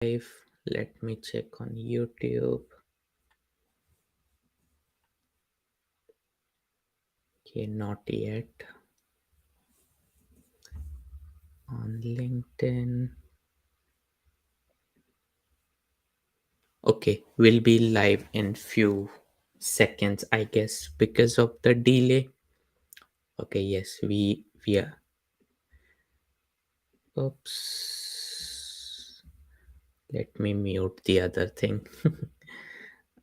Live. Let me check on YouTube. Okay, not yet. On LinkedIn. Okay, we'll be live in few seconds, I guess, because of the delay. Okay, yes, we are. Oops. Let me mute the other thing.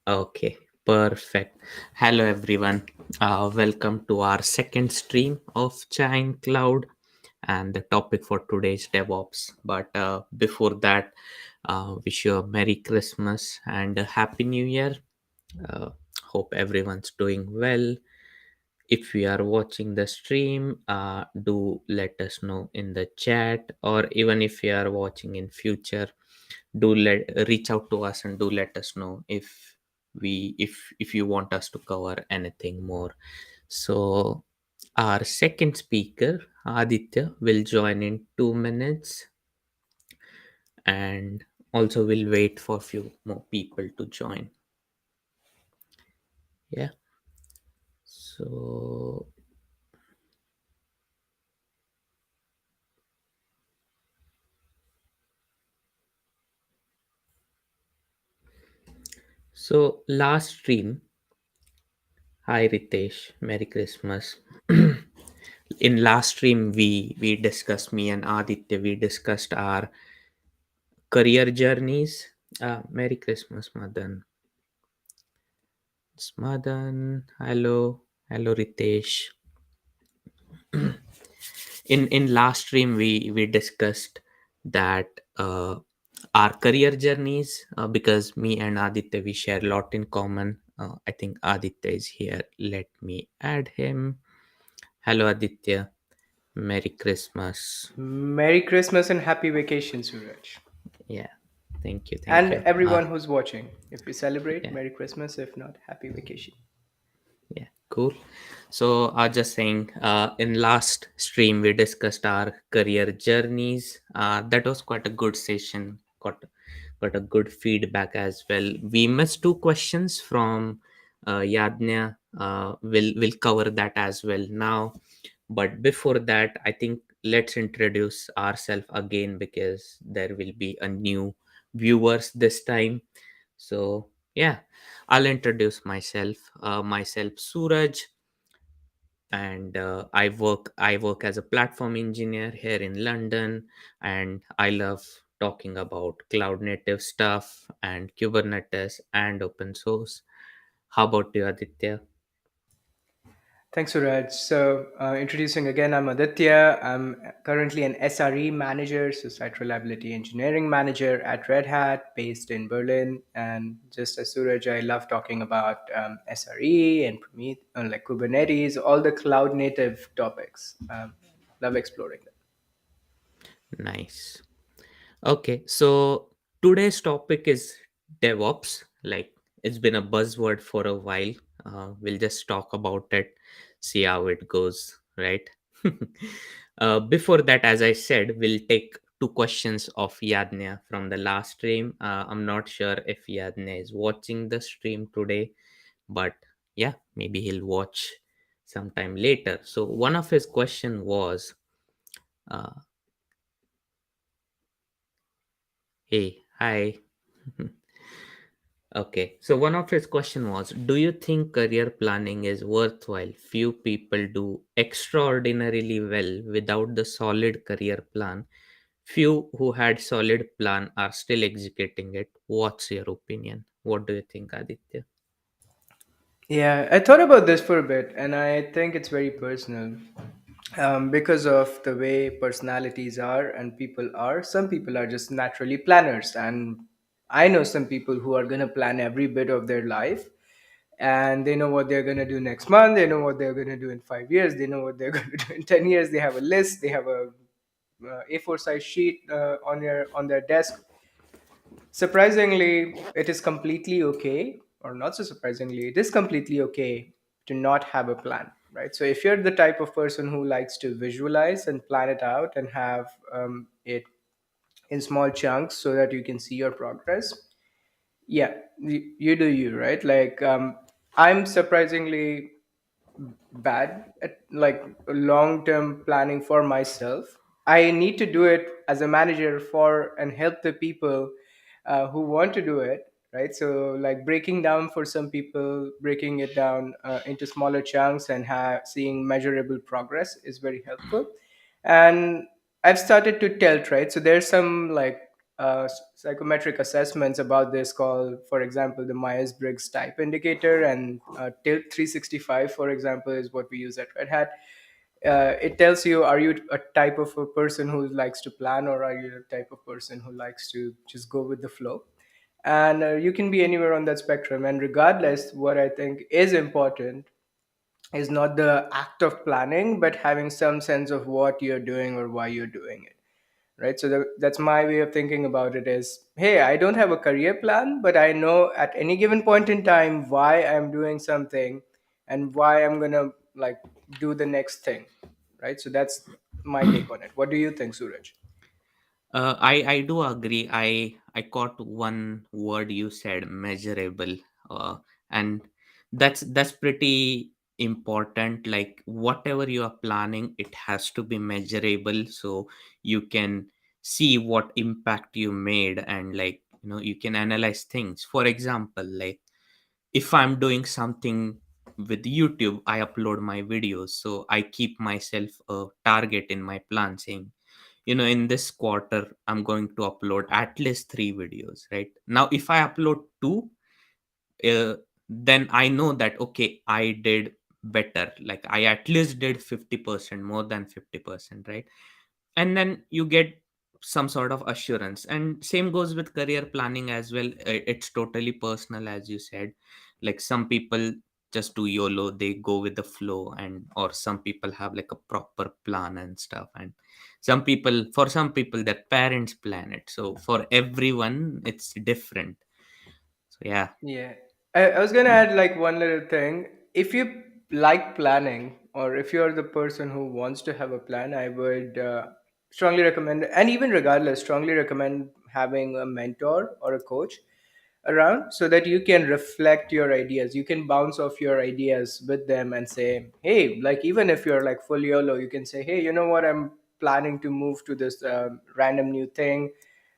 Okay, perfect. Hello, everyone. Welcome to our second stream of Chine Cloud, and the topic for today is DevOps. But before that, wish you a Merry Christmas and a Happy New Year. Uh, Hope everyone's doing well. If you are watching the stream, do let us know in the chat, or even if you are watching in future, do let reach out to us and do let us know if you want us to cover anything more. So our second speaker, Aditya, will join in 2 minutes, and also we'll wait for few more people to join. Yeah. So last stream. Hi Ritesh, Merry Christmas. In last stream, we discussed, me and Aditya, we discussed our career journeys. Merry Christmas, Madan. It's Madan. Hello, hello Ritesh. In last stream, we discussed that our career journeys, because me and Aditya, we share a lot in common. I think Aditya is here. Let me add him. Hello Aditya. Merry Christmas. Merry Christmas and happy vacation, Suraj. Yeah. Thank you. Thank And you. everyone who's watching. If you celebrate, Yeah. Merry Christmas. If not, happy vacation. Yeah. Cool. So I was just saying, in last stream we discussed our career journeys. That was quite a good session. Got a good feedback as well. We missed two questions from Yadnya. We'll cover that as well now. But before that, I think let's introduce ourselves again, because there will be a new viewers this time. So yeah, I'll introduce myself. Myself Suraj, and I work as a platform engineer here in London, and I love talking about cloud native stuff and Kubernetes and open source. How about you, Aditya? Thanks, Suraj. So, introducing again, I'm Aditya. I'm currently an SRE manager, so Site Reliability Engineering Manager at Red Hat, based in Berlin. And just as Suraj, I love talking about SRE and like Kubernetes, all the cloud native topics. Love exploring them. Nice. Okay, so today's topic is DevOps. Like, it's been a buzzword for a while. We'll just talk about it, see how it goes, right? Before that, as I said, we'll take two questions of Yadnya from the last stream. I'm not sure if Yadnya is watching the stream today, but yeah, maybe he'll watch sometime later. So one of his question was, uh, hey, hi. Okay, so one of his question was, do you think career planning is worthwhile? Few people do extraordinarily well without the solid career plan. Few who had solid plan are still executing it. What's your opinion? What do you think, Aditya? Yeah, I thought about this for a bit, and I think it's very personal. Because of the way personalities are and people are, some people are just naturally planners. And I know some people who are going to plan every bit of their life, and they know what they're going to do next month, they know what they're going to do in 5 years, they know what they're going to do in 10 years. They have a list, they have a A4 size sheet on their desk. Surprisingly, it is completely okay, or not so surprisingly, it is completely okay to not have a plan, right? So if you're the type of person who likes to visualize and plan it out and have it in small chunks so that you can see your progress. Yeah, you do you, right? Like, I'm surprisingly bad at like long term planning for myself. I need to do it as a manager for and help the people who want to do it, right? So like breaking down for some people, breaking it down into smaller chunks and seeing measurable progress is very helpful. And I've started to tilt, right? So there's some like psychometric assessments about this called, for example, the Myers-Briggs type indicator, and tilt 365, for example, is what we use at Red Hat. It tells you, are you a type of a person who likes to plan, or are you a type of person who likes to just go with the flow? And you can be anywhere on that spectrum. And regardless, what I think is important is not the act of planning, but having some sense of what you're doing or why you're doing it, right? So that's my way of thinking about it is, hey, I don't have a career plan, but I know at any given point in time why I'm doing something and why I'm gonna like do the next thing, right? So that's my take on it. What do you think, Suraj? I do agree. I caught one word you said, measurable, and that's pretty important. Like whatever you are planning, it has to be measurable, so you can see what impact you made, and like you can analyze things. For example, like if I'm doing something with YouTube, I upload my videos, so I keep myself a target in my plan saying, in this quarter I'm going to upload at least 3 videos. Right now, if I upload two, uh, then I know that okay, I did better, like I at least did 50% more than 50%, right? And then you get some sort of assurance. And same goes with career planning as well. It's totally personal, as you said. Like some people just do YOLO, they go with the flow, and or some people have like a proper plan and stuff. And for some people their parents plan it, so for everyone it's different. So yeah. Yeah, I was gonna add like one little thing. If you like planning, or if you're the person who wants to have a plan, I would strongly recommend, and even regardless, strongly recommend having a mentor or a coach around so that you can reflect your ideas. You can bounce off your ideas with them and say, hey, like even if you're like full YOLO, you can say, hey, you know what, I'm planning to move to this random new thing.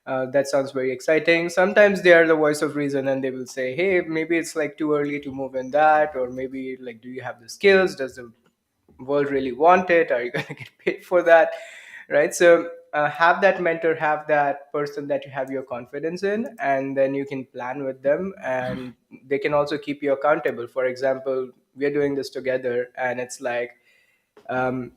That sounds very exciting. Sometimes they are the voice of reason and they will say, hey, maybe it's like too early to move in that, or maybe like, do you have the skills? Does the world really want it? Are you going to get paid for that? Right? So have that mentor, have that person that you have your confidence in, and then you can plan with them, and they can also keep you accountable. For example, we're doing this together, and it's like,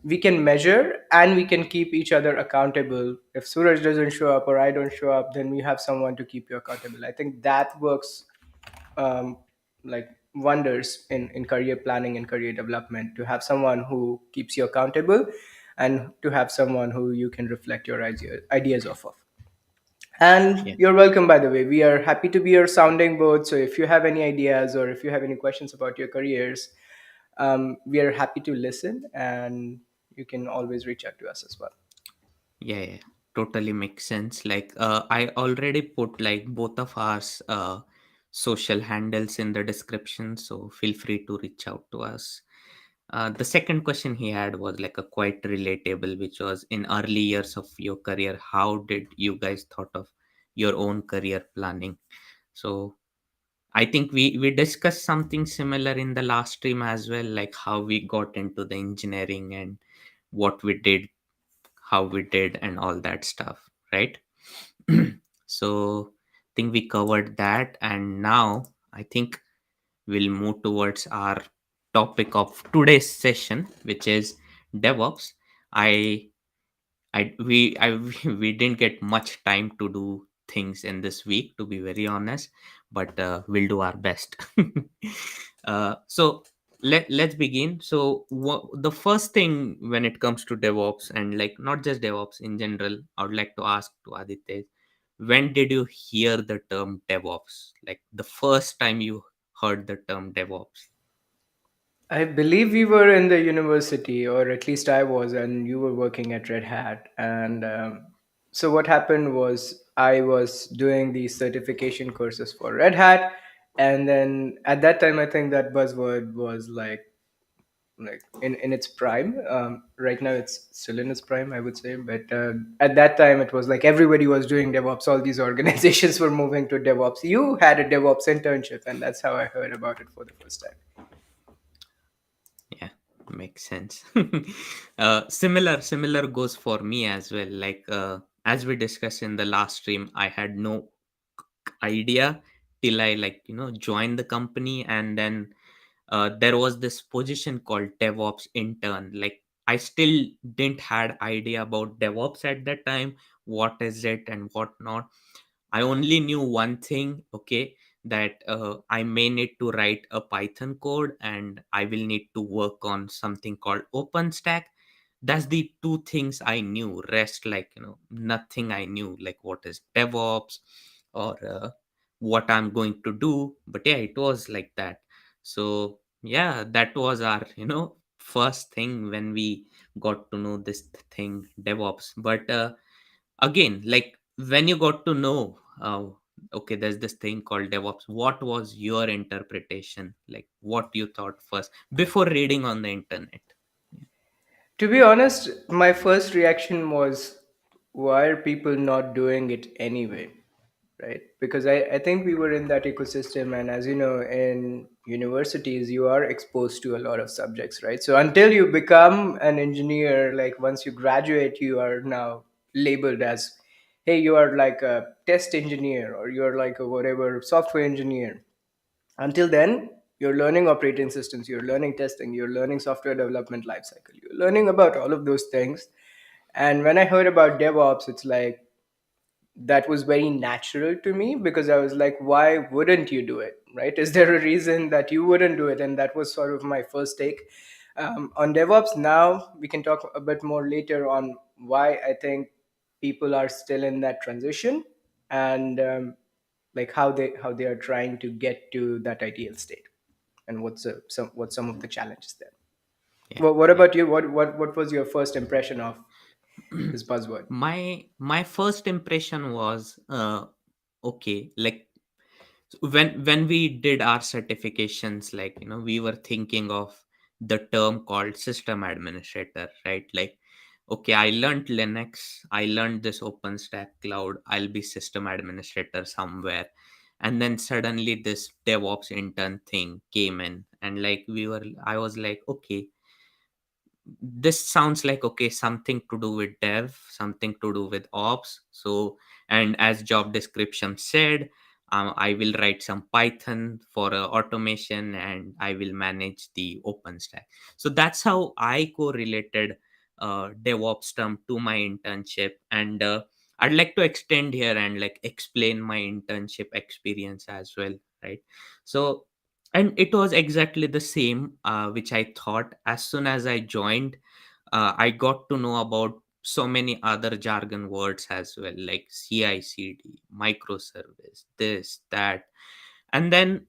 we can measure and we can keep each other accountable. If Suraj doesn't show up or I don't show up, then we have someone to keep you accountable. I think that works um, like wonders in career planning and career development, to have someone who keeps you accountable and to have someone who you can reflect your ideas off of. And Yeah. you're welcome, by the way. We are happy to be your sounding board. So if you have any ideas or if you have any questions about your careers, we are happy to listen, and you can always reach out to us as well. Yeah, yeah, totally makes sense. Like, I already put like both of our social handles in the description, so feel free to reach out to us. The second question he had was like a quite relatable, which was, in early years of your career, how did you guys thought of your own career planning? So I think we discussed something similar in the last stream as well, like how we got into the engineering and what we did, how we did, and all that stuff, right? So I think we covered that, and now I think we'll move towards our topic of today's session, which is DevOps. I I we didn't get much time to do things in this week, to be very honest, but we'll do our best. So let's begin. So the first thing when it comes to DevOps, and like not just DevOps in general, I would like to ask to Aditya, when did you hear the term DevOps? Like the first time you heard the term DevOps? I believe we were in the university, or at least I was, and you were working at Red Hat. And So what happened was I was doing these certification courses for Red Hat, and then at that time I think that buzzword was like in its prime. Right now it's still in its prime, I would say, but at that time it was like everybody was doing DevOps. All these organizations were moving to DevOps. You had a DevOps internship, and that's how I heard about it for the first time. Yeah, makes sense. Similar goes for me as well. Like as we discussed in the last stream, I had no idea till I, like, joined the company. And then there was this position called DevOps intern. Like, I still didn't had idea about DevOps at that time. What is it and what not? I only knew one thing, okay, that I may need to write a Python code and I will need to work on something called OpenStack. That's the two things I knew. Rest, like, nothing I knew, like what is DevOps or what I'm going to do. But yeah, it was like that. So yeah, that was our, first thing when we got to know this thing, DevOps. But again, like, when you got to know, okay, there's this thing called DevOps, what was your interpretation? Like, what you thought first before reading on the internet? To be honest, my first reaction was, why are people not doing it anyway? Right? Because I think we were in that ecosystem, and as you know, in universities, you are exposed to a lot of subjects, right? So until you become an engineer, like once you graduate, you are now labeled as, hey, you are like a test engineer or you're like a whatever software engineer. Until then, you're learning operating systems, you're learning testing, you're learning software development lifecycle, you're learning about all of those things. And when I heard about DevOps, it's like that was very natural to me, because I was like, why wouldn't you do it? Right? Is there a reason that you wouldn't do it? And that was sort of my first take on DevOps. Now we can talk a bit more later on why I think people are still in that transition, and like how they are trying to get to that ideal state, and what's some of the challenges there. Yeah, What yeah. about you? What was your first impression of this buzzword? My first impression was, okay, like, when we did our certifications, like, we were thinking of the term called system administrator, right? Like, okay, I learned Linux, I learned this OpenStack cloud, I'll be system administrator somewhere. And then suddenly this DevOps intern thing came in, and like, I was like, okay, this sounds like, okay, something to do with dev, something to do with ops. So, and as job description said, I will write some Python for automation, and I will manage the OpenStack. So that's how I correlated DevOps term to my internship. And I'd like to extend here and like explain my internship experience as well, right? So, and it was exactly the same, which I thought. As soon as I joined, I got to know about so many other jargon words as well, like CI/CD, microservice, this, that. And then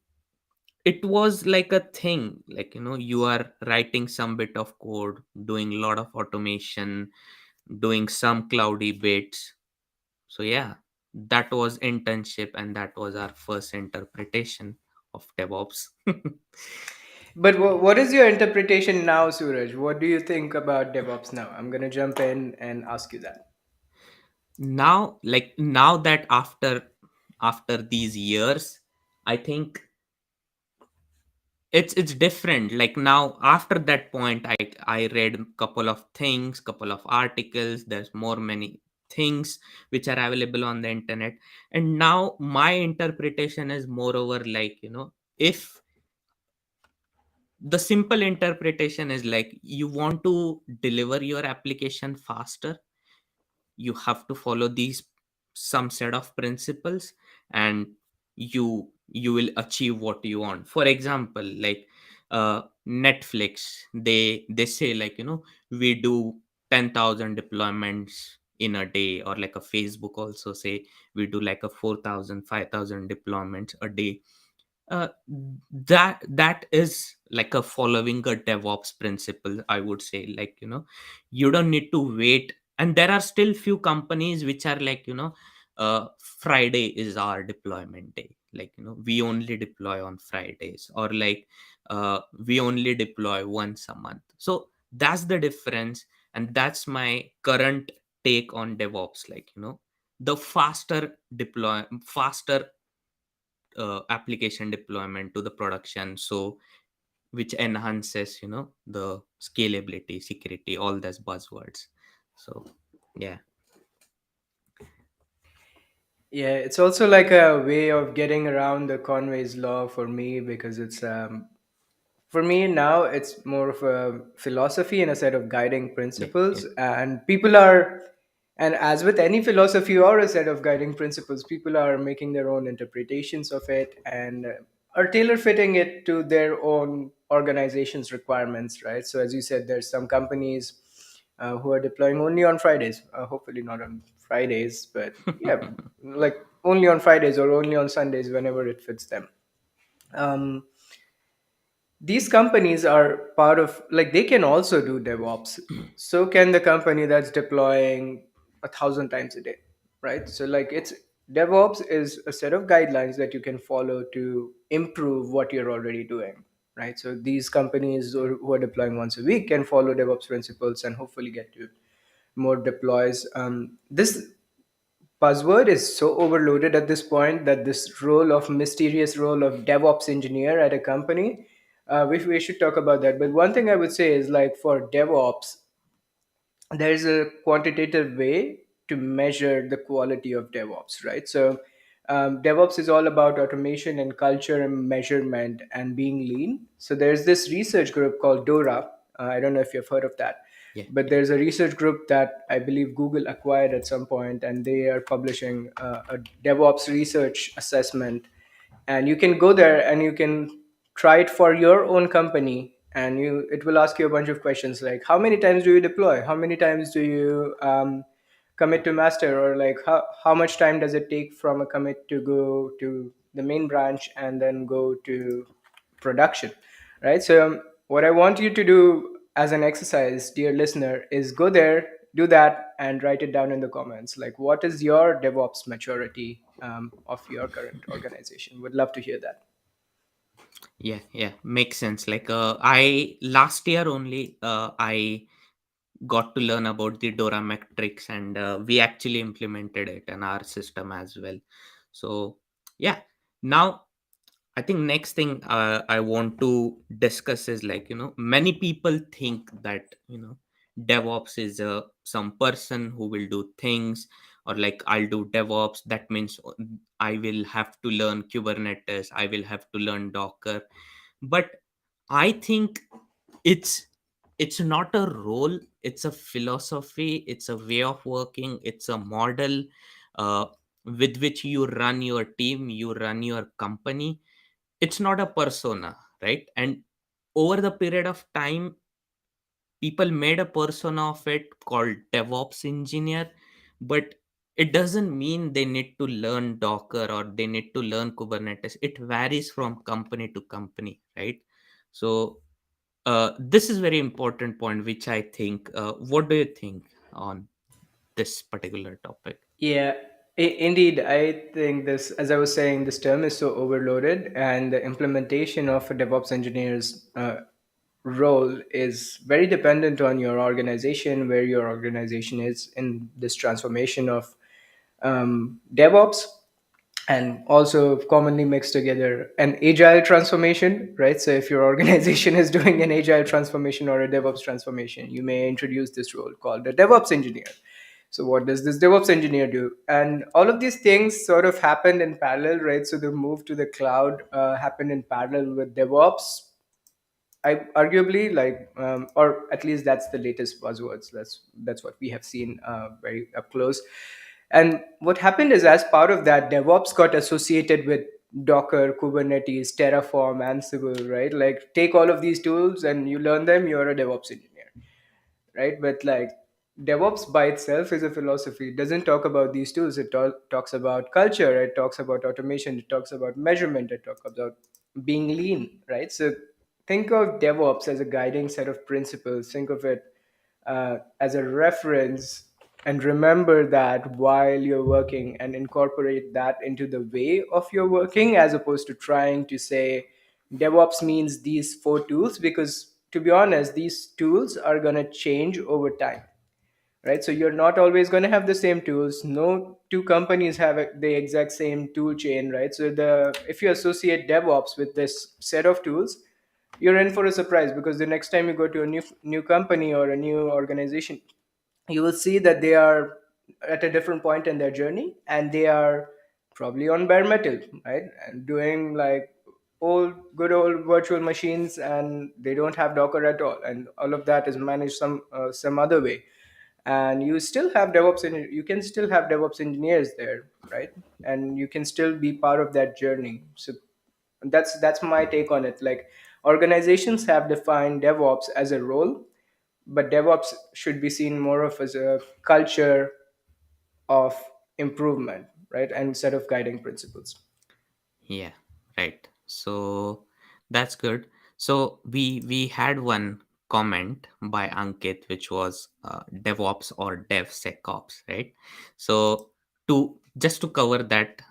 it was like a thing, like, you are writing some bit of code, doing a lot of automation, doing some cloudy bits. So yeah, that was internship, and that was our first interpretation of DevOps. But what is your interpretation now, Suraj? What do you think about DevOps now? I'm going to jump in and ask you that. Now, like, now that after these years, I think it's different. Like, now after that point, I read a couple of things, couple of articles. There's more many things which are available on the internet. And now my interpretation is moreover, like, if the simple interpretation is like, you want to deliver your application faster, you have to follow these some set of principles, and you will achieve what you want. For example, like, Netflix, they say, like, we do 10,000 deployments in a day. Or like a Facebook also say, we do like a 4,000, 5,000 deployments a day. uh, that is like a following a DevOps principle, I would say. Like, you don't need to wait and there are still few companies which are like, Friday is our deployment day, like, we only deploy on Fridays, or like, we only deploy once a month. So that's the difference, and that's my current take on DevOps. Like, the faster application deployment to the production, so which enhances, the scalability, security, all those buzzwords. So yeah. Yeah, it's also like a way of getting around the Conway's law for me, because it's for me now it's more of a philosophy and a set of guiding Yeah, yeah. principles, and people are, and as with any philosophy or a set of guiding principles, people are making their own interpretations of it, and are tailor fitting it to their own organization's requirements, right? So as you said, there's some companies who are deploying only on Fridays, hopefully not on Fridays, but yeah, like only on Fridays or only on Sundays whenever it fits them. um, these companies are part of, like, they can also do DevOps. So can the company that's deploying 1,000 times a day, right? So like, it's DevOps is a set of guidelines that you can follow to improve what you're already doing, right? So these companies who are deploying once a week can follow DevOps principles and hopefully get to more deploys. This buzzword is so overloaded at this point that this mysterious role of DevOps engineer at a company, we should talk about that. But one thing I would say is, like, for DevOps, there's a quantitative way to measure the quality of DevOps, right? So, DevOps is all about automation and culture and measurement and being lean. So, there's this research group called DORA. I don't know if you've heard of that, Yeah, but yeah. there's a research group that I believe Google acquired at some point, and they are publishing a DevOps research assessment, and you can go there and you can try it for your own company, and it will ask you a bunch of questions like, how many times do you deploy, how many times do you commit to master, or like how much time does it take from a commit to go to the main branch and then go to production, right? So what I want you to do as an exercise, dear listener, is go there, do that, and write it down in the comments, like, what is your DevOps maturity of your current organization? Would love to hear that. Yeah, yeah, makes sense. Like, I last year only, I got to learn about the Dora metrics, and we actually implemented it in our system as well. So yeah, now I think next thing I want to discuss is, like, many people think that, DevOps is some person who will do things, or like, I'll do DevOps. That means I will have to learn Kubernetes, I will have to learn Docker. But I think it's it's not a role, it's a philosophy, it's a way of working, it's a model, uh, with which you run your team, you run your company. It's not a persona, right? And over the period of time, people made a persona of it called DevOps engineer, but it doesn't mean they need to learn Docker or they need to learn Kubernetes. It varies from company to company, right? So this is very important point, which I think. What do you think on this particular topic? Yeah, indeed. I think this, as I was saying, this term is so overloaded, and the implementation of a DevOps engineer's role is very dependent on your organization, where your organization is in this transformation of DevOps, and also commonly mixed together an agile transformation, right? So if your organization is doing an agile transformation or a DevOps transformation, you may introduce this role called a DevOps engineer. So what does this DevOps engineer do? And all of these things sort of happened in parallel, right? So the move to the cloud happened in parallel with DevOps. I arguably, like, or at least that's the latest buzzwords. That's what we have seen very up close. And what happened is, as part of that, DevOps got associated with Docker, Kubernetes, Terraform, Ansible, right? Like, take all of these tools and you learn them, you're a DevOps engineer, right? But like, DevOps by itself is a philosophy. It doesn't talk about these tools. It talks about culture. It talks about automation. It talks about measurement. It talks about being lean, right? So think of DevOps as a guiding set of principles. Think of it as a reference and remember that while you're working, and incorporate that into the way of your working, as opposed to trying to say DevOps means these four tools, because to be honest, these tools are going to change over time, right? So you're not always going to have the same tools. No two companies have the exact same tool chain, right? So the if you associate DevOps with this set of tools, you're in for a surprise, because the next time you go to a new company or a new organization, you will see that they are at a different point in their journey, and they are probably on bare metal, right, and doing like old virtual machines, and they don't have Docker at all, and all of that is managed some other way. And you still have DevOps, and you can still have DevOps engineers there, right? And you can still be part of that journey. So that's my take on it. Like, organizations have defined DevOps as a role, but DevOps should be seen more of as a culture of improvement, right? And set of guiding principles. Yeah, right. So that's good. So we had one comment by Ankit, which was DevOps or DevSecOps, right? So to just to cover that,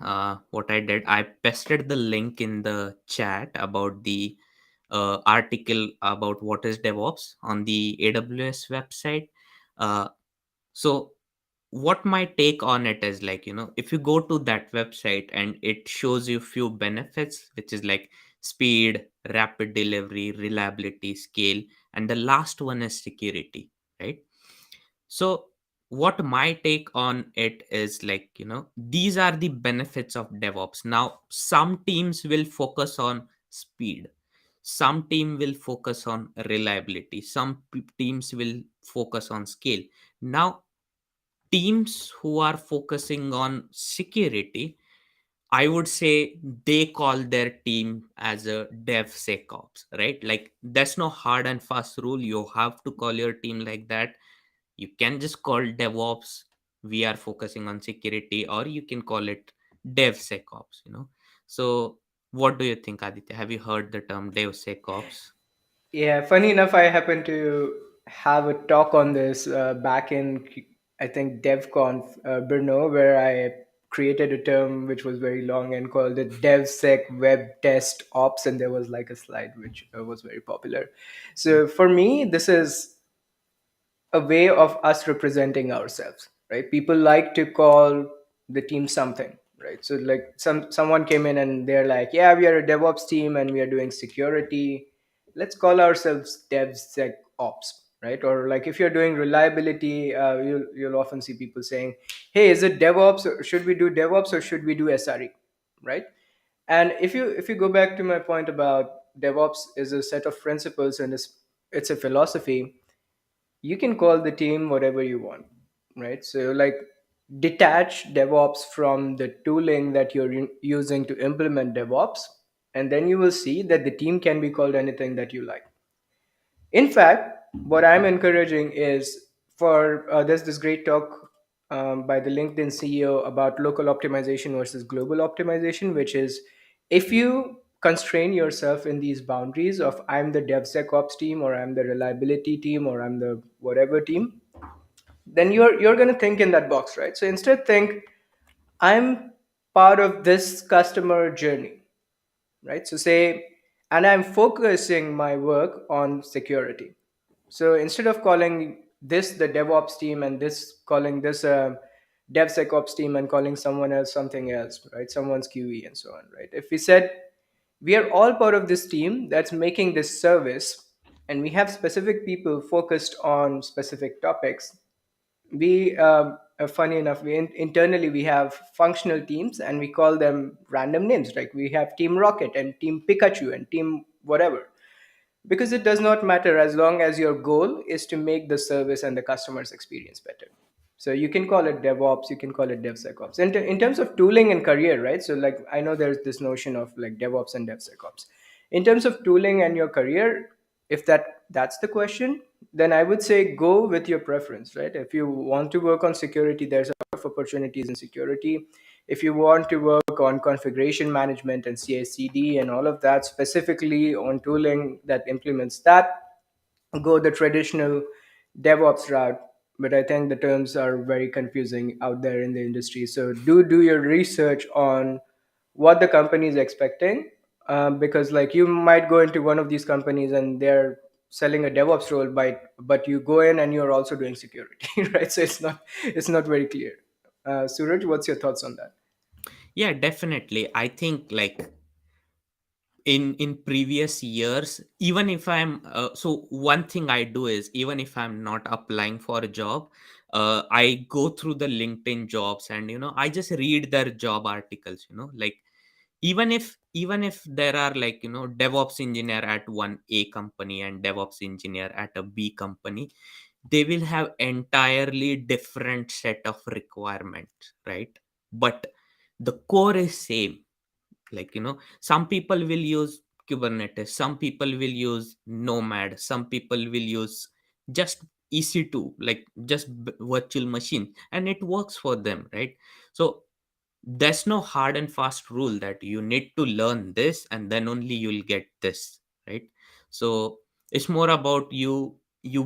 what I did, I pasted the link in the chat about the article about what is DevOps on the AWS website. Uh, so what my take on it is, like, if you go to that website and it shows you few benefits, which is like speed, rapid delivery, reliability, scale, and the last one is security, right? So what my take on it is, like, these are the benefits of DevOps. Now some teams will focus on speed, some team will focus on reliability, some teams will focus on scale. Now teams who are focusing on security, I would say they call their team as a DevSecOps, right? Like, there's no hard and fast rule. You have to call your team like that. You can just call DevOps, we are focusing on security, or you can call it DevSecOps. So, what do you think, Aditya? Have you heard the term DevSecOps? Yeah, funny enough, I happened to have a talk on this back in, I think, DevConf Brno, where I created a term which was very long and called it DevSec Web Test Ops, and there was like a slide which was very popular. So for me, this is a way of us representing ourselves, right? People like to call the team something, right? So like someone came in and they're like, yeah, we are a DevOps team and we are doing security. Let's call ourselves DevSecOps, right? Or like if you're doing reliability, you'll often see people saying, hey, is it DevOps? Or should we do DevOps or should we do SRE, right? And if you go back to my point about DevOps is a set of principles, and it's a philosophy. You can call the team whatever you want, right? So like, detach DevOps from the tooling that you're using to implement DevOps, and then you will see that the team can be called anything that you like. In fact, what I'm encouraging is, for there's this great talk by the LinkedIn CEO about local optimization versus global optimization, which is, if you constrain yourself in these boundaries of I'm the DevSecOps team, or I'm the reliability team, or I'm the whatever team, then you're going to think in that box, right? So instead, think I'm part of this customer journey, right? So say, and I'm focusing my work on security. So instead of calling this the DevOps team, and this calling this DevSecOps team, and calling someone else something else, right? Someone's QE and so on, right? If we said we are all part of this team that's making this service, and we have specific people focused on specific topics, we funny enough, internally we have functional teams, and we call them random names, like we have Team Rocket and Team Pikachu and Team whatever, because it does not matter as long as your goal is to make the service and the customer's experience better. So you can call it DevOps, you can call it DevSecOps. And in terms of tooling and career, right? So like, I know there's this notion of like DevOps and DevSecOps. In terms of tooling and your career, if that's the question, then I would say go with your preference, right? If you want to work on security, there's a lot of opportunities in security. If you want to work on configuration management and CI/CD and all of that, specifically on tooling that implements that, go the traditional DevOps route. but I think the terms are very confusing out there in the industry. So do your research on what the company is expecting, because like you might go into one of these companies and they're selling a DevOps role, but you go in and you're also doing security, right? So it's not very clear. Suraj, what's your thoughts on that? Yeah, definitely. I think like in previous years, even if I'm so one thing I do is, even if I'm not applying for a job, I go through the LinkedIn jobs, and I just read their job articles, like even if there are like DevOps engineer at one A company and DevOps engineer at a B company, they will have entirely different set of requirements, right? But the core is same. Like some people will use Kubernetes, some people will use Nomad, some people will use just EC2, like just virtual machine, and it works for them, right? So there's no hard and fast rule that you need to learn this and then only you'll get this, right? So it's more about you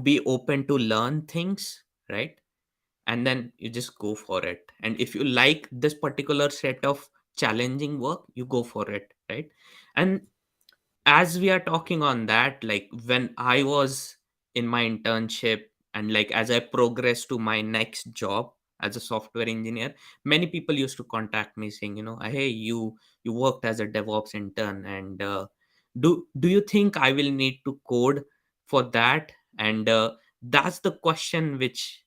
be open to learn things, right? And then you just go for it, and if you like this particular set of challenging work, you go for it, right? And as we are talking on that, like when I was in my internship, and like as I progressed to my next job as a software engineer, many people used to contact me saying, hey, you worked as a DevOps intern, and do you think I will need to code for that? And that's the question which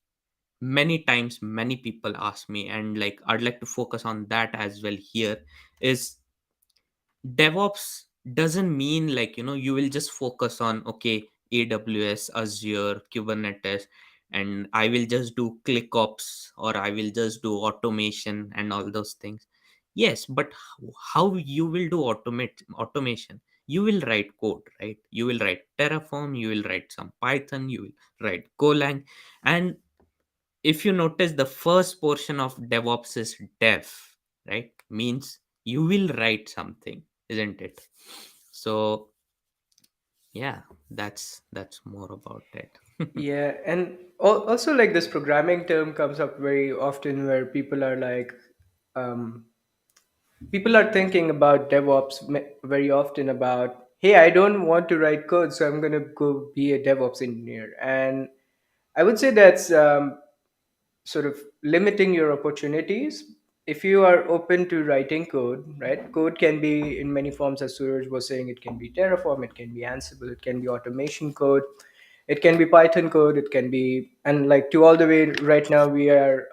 many times many people ask me, and like I'd like to focus on that as well here. Is DevOps doesn't mean like you will just focus on, okay, AWS, Azure, Kubernetes, and I will just do click ops, or I will just do automation and all those things. Yes, but how you will do automation? You will write code, right? You will write Terraform, you will write some Python, you will write Golang. And if you notice, the first portion of DevOps is dev, right? Means you will write something, isn't it? So yeah, that's more about it. Yeah, and also like this programming term comes up very often where um, people are thinking about DevOps very often about, hey, I don't want to write code, so I'm going to go be a DevOps engineer. And I would say that's sort of limiting your opportunities. If you are open to writing code, right? Code can be in many forms, as Suraj was saying. It can be Terraform, it can be Ansible, it can be automation code, it can be Python code, it can be, and like to all the way right now, we are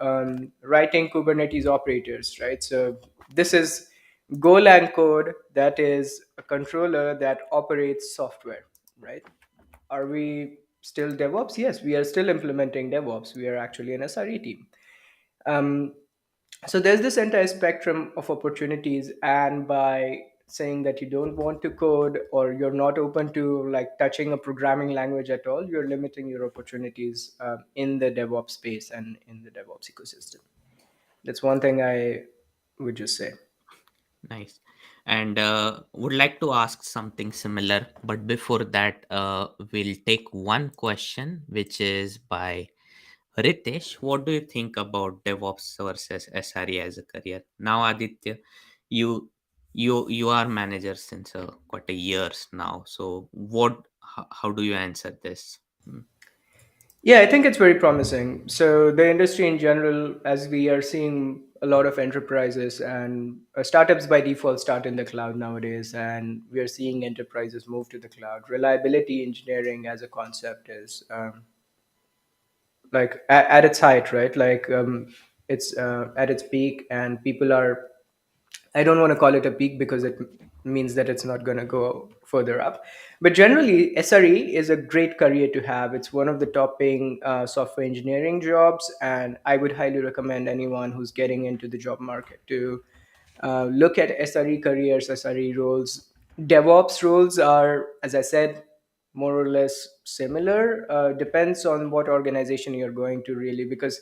writing Kubernetes operators, right? So this is Golang code that is a controller that operates software, right? Are we still DevOps? Yes, we are still implementing DevOps. We are actually an SRE team. Um, so there's this entire spectrum of opportunities, and by saying that you don't want to code or you're not open to like touching a programming language at all, you're limiting your opportunities in the DevOps space and in the DevOps ecosystem. That's one thing I would just say. Nice. And would like to ask something similar, but before that, we'll take one question, which is by Ritesh. What do you think about DevOps versus SRE as a career? Now, Aditya, you you are manager since quite a years now. So, how do you answer this? Hmm. Yeah, I think it's very promising. So the industry in general, as we are seeing a lot of enterprises and startups by default start in the cloud nowadays, and we are seeing enterprises move to the cloud. Reliability engineering as a concept is like at its height, right? Like it's at its peak, and people are, I don't want to call it a peak because it means that it's not going to go further up. But generally, SRE is a great career to have. It's one of the top paying software engineering jobs. And I would highly recommend anyone who's getting into the job market to look at SRE careers, SRE roles. DevOps roles are, as I said, more or less similar. Depends on what organization you're going to, really, because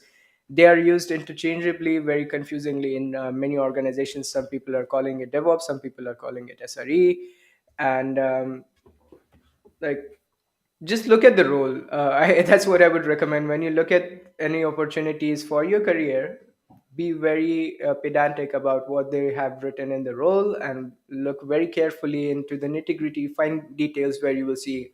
they are used interchangeably, very confusingly in many organizations. Some people are calling it DevOps, some people are calling it SRE, and like just look at the role. That's what I would recommend when you look at any opportunities for your career. Be very pedantic about what they have written in the role, and look very carefully into the nitty gritty. Find details where you will see,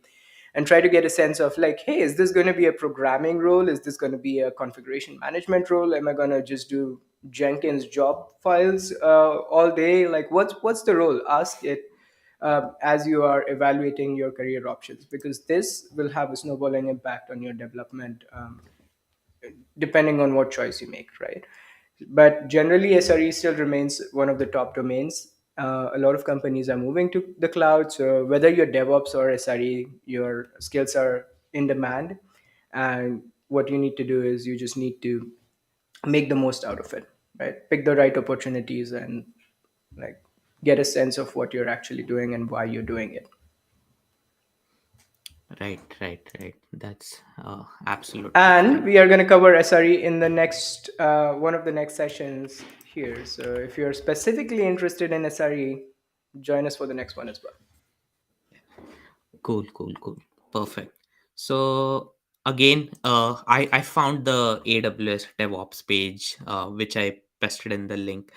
and try to get a sense of like, hey, is this going to be a programming role? Is this going to be a configuration management role? Am I going to just do Jenkins job files all day? Like, what's the role? Ask it as you are evaluating your career options, because this will have a snowballing impact on your development, depending on what choice you make, right? But generally, SRE still remains one of the top domains. A lot of companies are moving to the cloud, so whether you're DevOps or SRE, your skills are in demand. And what you need to do is you just need to make the most out of it, right? Pick the right opportunities and like get a sense of what you're actually doing and why you're doing it. Right. That's absolutely And fine. we are going to cover SRE in the next one of the next sessions here. So if you're specifically interested in SRE, join us for the next one as well. Cool. Perfect. So again, I found the AWS DevOps page, which I pasted in the link,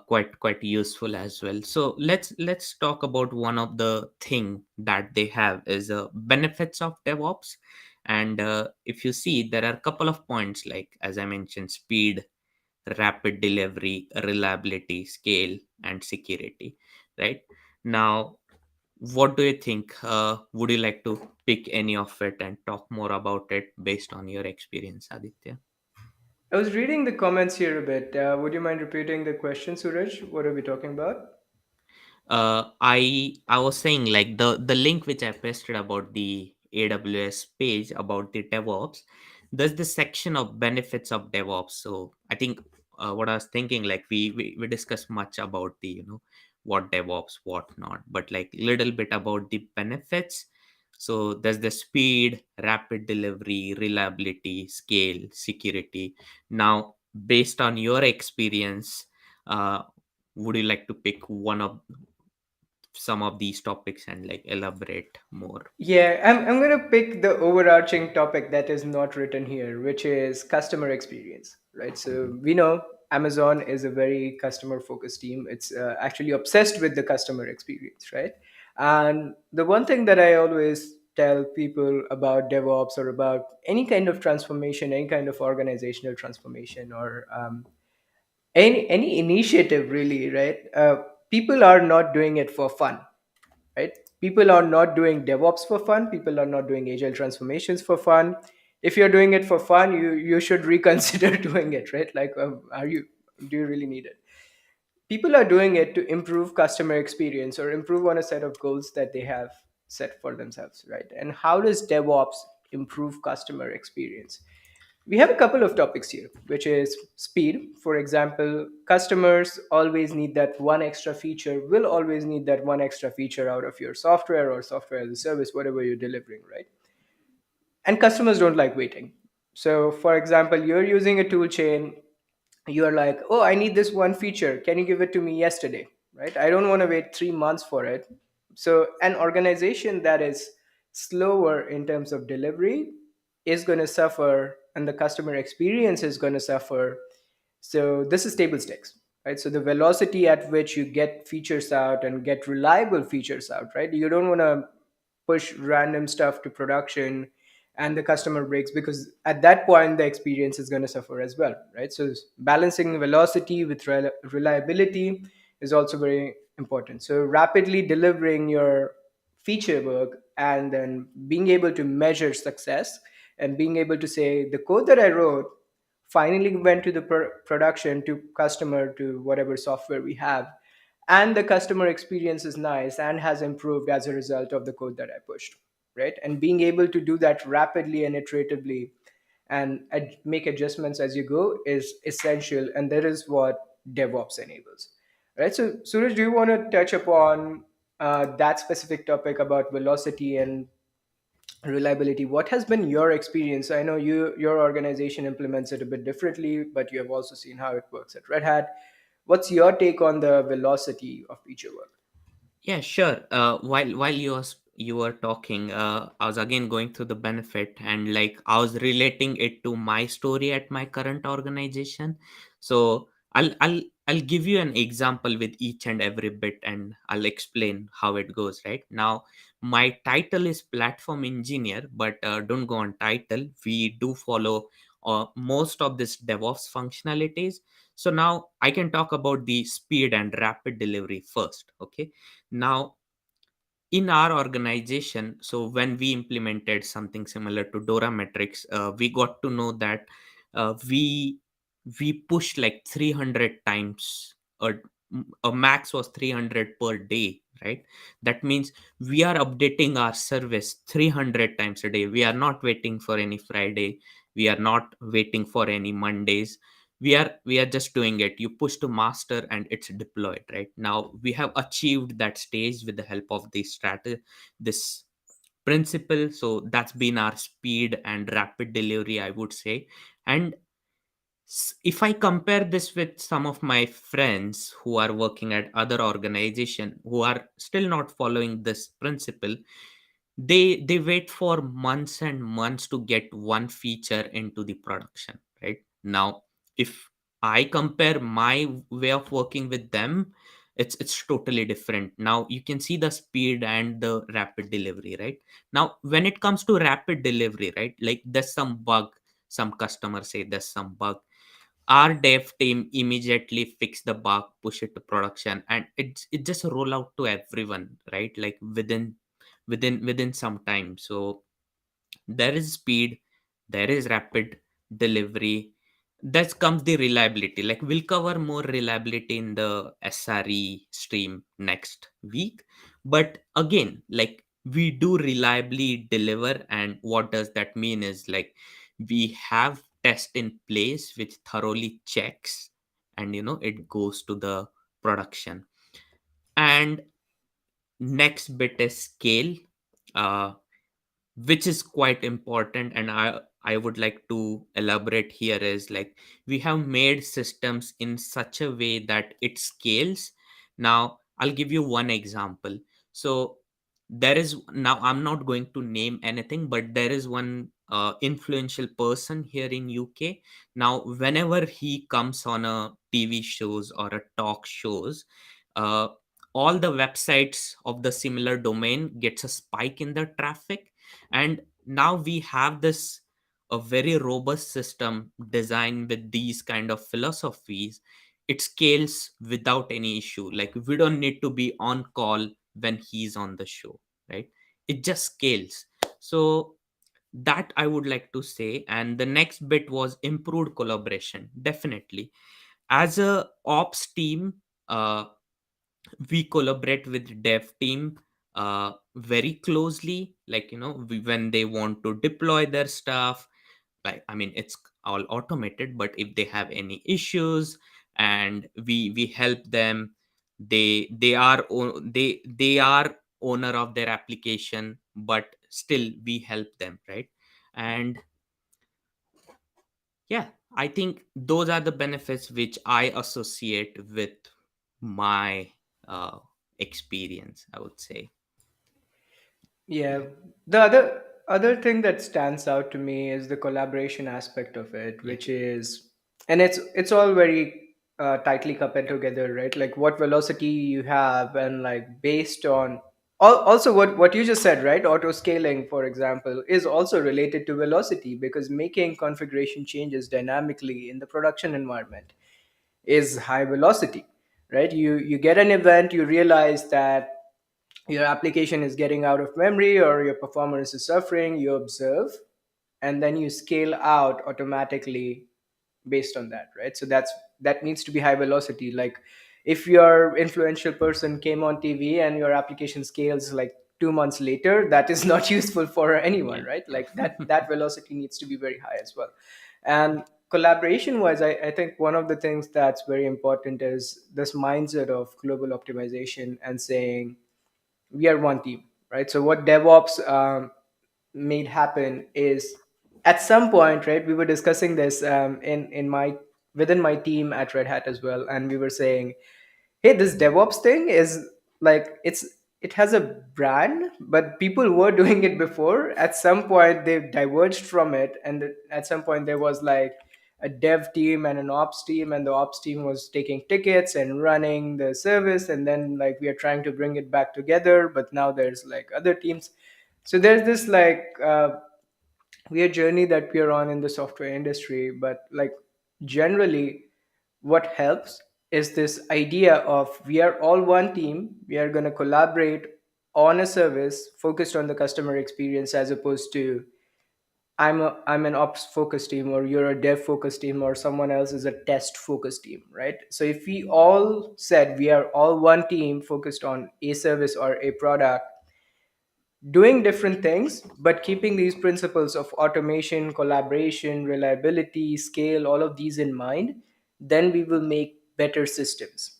quite useful as well. So let's talk about one of the thing that they have is benefits of DevOps. And if you see, there are a couple of points like as I mentioned, speed, rapid delivery, reliability, scale, and security. Right now, what do you think? Would you like to pick any of it and talk more about it based on your experience, Aditya? I was reading the comments here a bit. Would you mind repeating the question, Suraj? What are we talking about? I was saying like the link which I pasted about the AWS page about the DevOps. There's this section of benefits of DevOps. So I think what I was thinking, like we discussed much about the what DevOps, what not, but like little bit about the benefits. So there's the speed, rapid delivery, reliability, scale, security. Now, based on your experience, uh, would you like to pick one of some of these topics and like elaborate more? Yeah, I'm going to pick the overarching topic that is not written here, which is customer experience, right? So we know Amazon is a very customer focused team. It's actually obsessed with the customer experience, right? And the one thing that I always tell people about DevOps or about any kind of transformation, any kind of organizational transformation, or any initiative really, right? People are not doing it for fun, right? People are not doing DevOps for fun. People are not doing agile transformations for fun. If you're doing it for fun, you should reconsider doing it, right? Like, are you do you really need it? People are doing it to improve customer experience or improve on a set of goals that they have set for themselves, right? And how does DevOps improve customer experience? We have a couple of topics here, which is speed. For example, customers always need that one extra feature, will always need that one extra feature out of your software or software as a service, whatever you're delivering, right? And customers don't like waiting. So, for example, you're using a tool chain, you're like, oh, I need this one feature. Can you give it to me yesterday? Right? I don't want to wait 3 months for it. So, an organization that is slower in terms of delivery is going to suffer, and the customer experience is going to suffer. So, this is table stakes, right? So, the velocity at which you get features out and get reliable features out, right? You don't want to push random stuff to production and the customer breaks, because at that point the experience is going to suffer as well, right? So balancing velocity with reliability is also very important. So rapidly delivering your feature work and then being able to measure success and being able to say the code that I wrote finally went to the production, to customer, to whatever software we have, and the customer experience is nice and has improved as a result of the code that I pushed, right? And being able to do that rapidly and iteratively and make adjustments as you go is essential, and that is what DevOps enables, right? So Suraj, do you want to touch upon that specific topic about velocity and reliability? What has been your experience? I know your organization implements it a bit differently, but you have also seen how it works at Red Hat. What's your take on the velocity of feature work? Yeah, sure. While you are you were talking, I was again going through the benefit, and like I was relating it to my story at my current organization. So I'll give you an example with each and every bit, and I'll explain how it goes. Right now, my title is platform engineer, but don't go on title. We do follow most of this DevOps functionalities. So now I can talk about the speed and rapid delivery first. Okay, now in our organization, so when we implemented something similar to Dora metrics, we got to know that we pushed like 300 times, or a max was 300 per day, right? That means we are updating our service 300 times a day. We are not waiting for any Friday, we are not waiting for any Mondays. We are just doing it. You push to master and it's deployed. Right now we have achieved that stage with the help of this strategy, this principle. So that's been our speed and rapid delivery, I would say. And if I compare this with some of my friends who are working at other organization who are still not following this principle, they wait for months and months to get one feature into the production. Right now, if I compare my way of working with them, it's totally different. Now you can see the speed and the rapid delivery. Right now, when it comes to rapid delivery, right, like there's some bug, some customers say there's some bug, our dev team immediately fix the bug, push it to production, and it just roll out to everyone, right, like within some time. So there is speed, there is rapid delivery, that comes the reliability. Like we'll cover more reliability in the SRE stream next week. But again, like we do reliably deliver, and what does that mean is like we have test in place which thoroughly checks, and it goes to the production. And next bit is scale, uh, which is quite important, and I would like to elaborate here is like we have made systems in such a way that it scales. Now I'll give you one example. So there is, now I'm not going to name anything, but there is one influential person here in UK. Now whenever he comes on a TV shows or a talk shows, uh, all the websites of the similar domain gets a spike in the traffic. And now we have this a very robust system designed with these kind of philosophies. It scales without any issue. Like we don't need to be on call when he's on the show, right? It just scales. So that I would like to say. And the next bit was improved collaboration. Definitely, as a ops team, uh, we collaborate with dev team very closely. Like when they want to deploy their stuff, like I mean it's all automated, but if they have any issues, and we help them. They are owner of their application, but still we help them, right? And yeah, I think those are the benefits which I associate with my uh, experience, I would say. Yeah, Yeah, the other thing that stands out to me is the collaboration aspect of it, yeah, which is, and it's all very tightly coupled together, right? Like what velocity you have, and like based on also what you just said, right? Auto scaling, for example, is also related to velocity because making configuration changes dynamically in the production environment is high velocity, right? You get an event, you realize that your application is getting out of memory or your performance is suffering, you observe, and then you scale out automatically based on that, right? So that needs to be high velocity. Like if your influential person came on TV and your application scales like 2 months later, that is not useful for anyone, yeah. right? Like that velocity needs to be very high as well. And collaboration wise, I think one of the things that's very important is this mindset of global optimization and saying we are one team, right? So what DevOps made happen is at some point, right? We were discussing this in my within my team at Red Hat as well, and we were saying, hey, this DevOps thing is like it has a brand, but people were doing it before. At some point, they diverged from it, and at some point, there was like a dev team and an ops team, and the ops team was taking tickets and running the service, and then like we are trying to bring it back together, but now there's like other teams. So there's this like weird journey that we are on in the software industry, but like generally what helps is this idea of we are all one team, we are going to collaborate on a service focused on the customer experience, as opposed to I'm an ops focused team, or you're a dev focused team, or someone else is a test focused team, right? So if we all said we are all one team focused on a service or a product, doing different things but keeping these principles of automation, collaboration, reliability, scale, all of these in mind, then we will make better systems,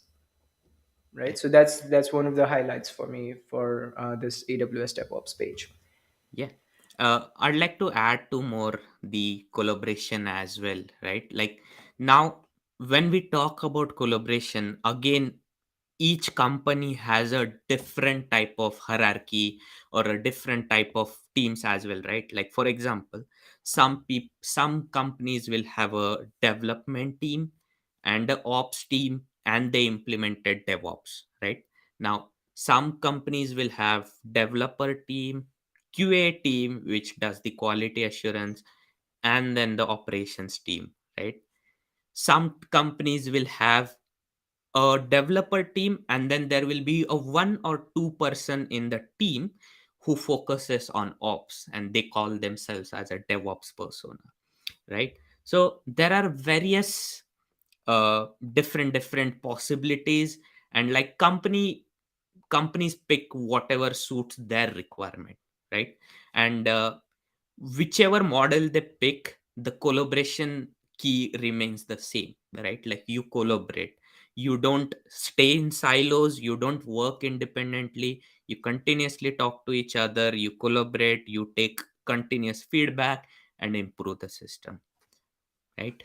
Yeah. right? So that's one of the highlights for me for this AWS DevOps page. Yeah. I'd like to add to more the collaboration as well, right? Like now, when we talk about collaboration, again, each company has a different type of hierarchy or a different type of teams as well, right? Like for example, some companies will have a development team and a ops team, and they implemented DevOps, right? Now some companies will have developer team, QA team which does the quality assurance, and then the operations team, right? Some companies will have a developer team, and then there will be a 1 or 2 person in the team who focuses on ops, and they call themselves as a DevOps persona, right? So there are various different possibilities, and like companies pick whatever suits their requirement, right? And whichever model they pick, the collaboration key remains the same, right? Like you collaborate, you don't stay in silos, you don't work independently, you continuously talk to each other, you collaborate, you take continuous feedback and improve the system, right?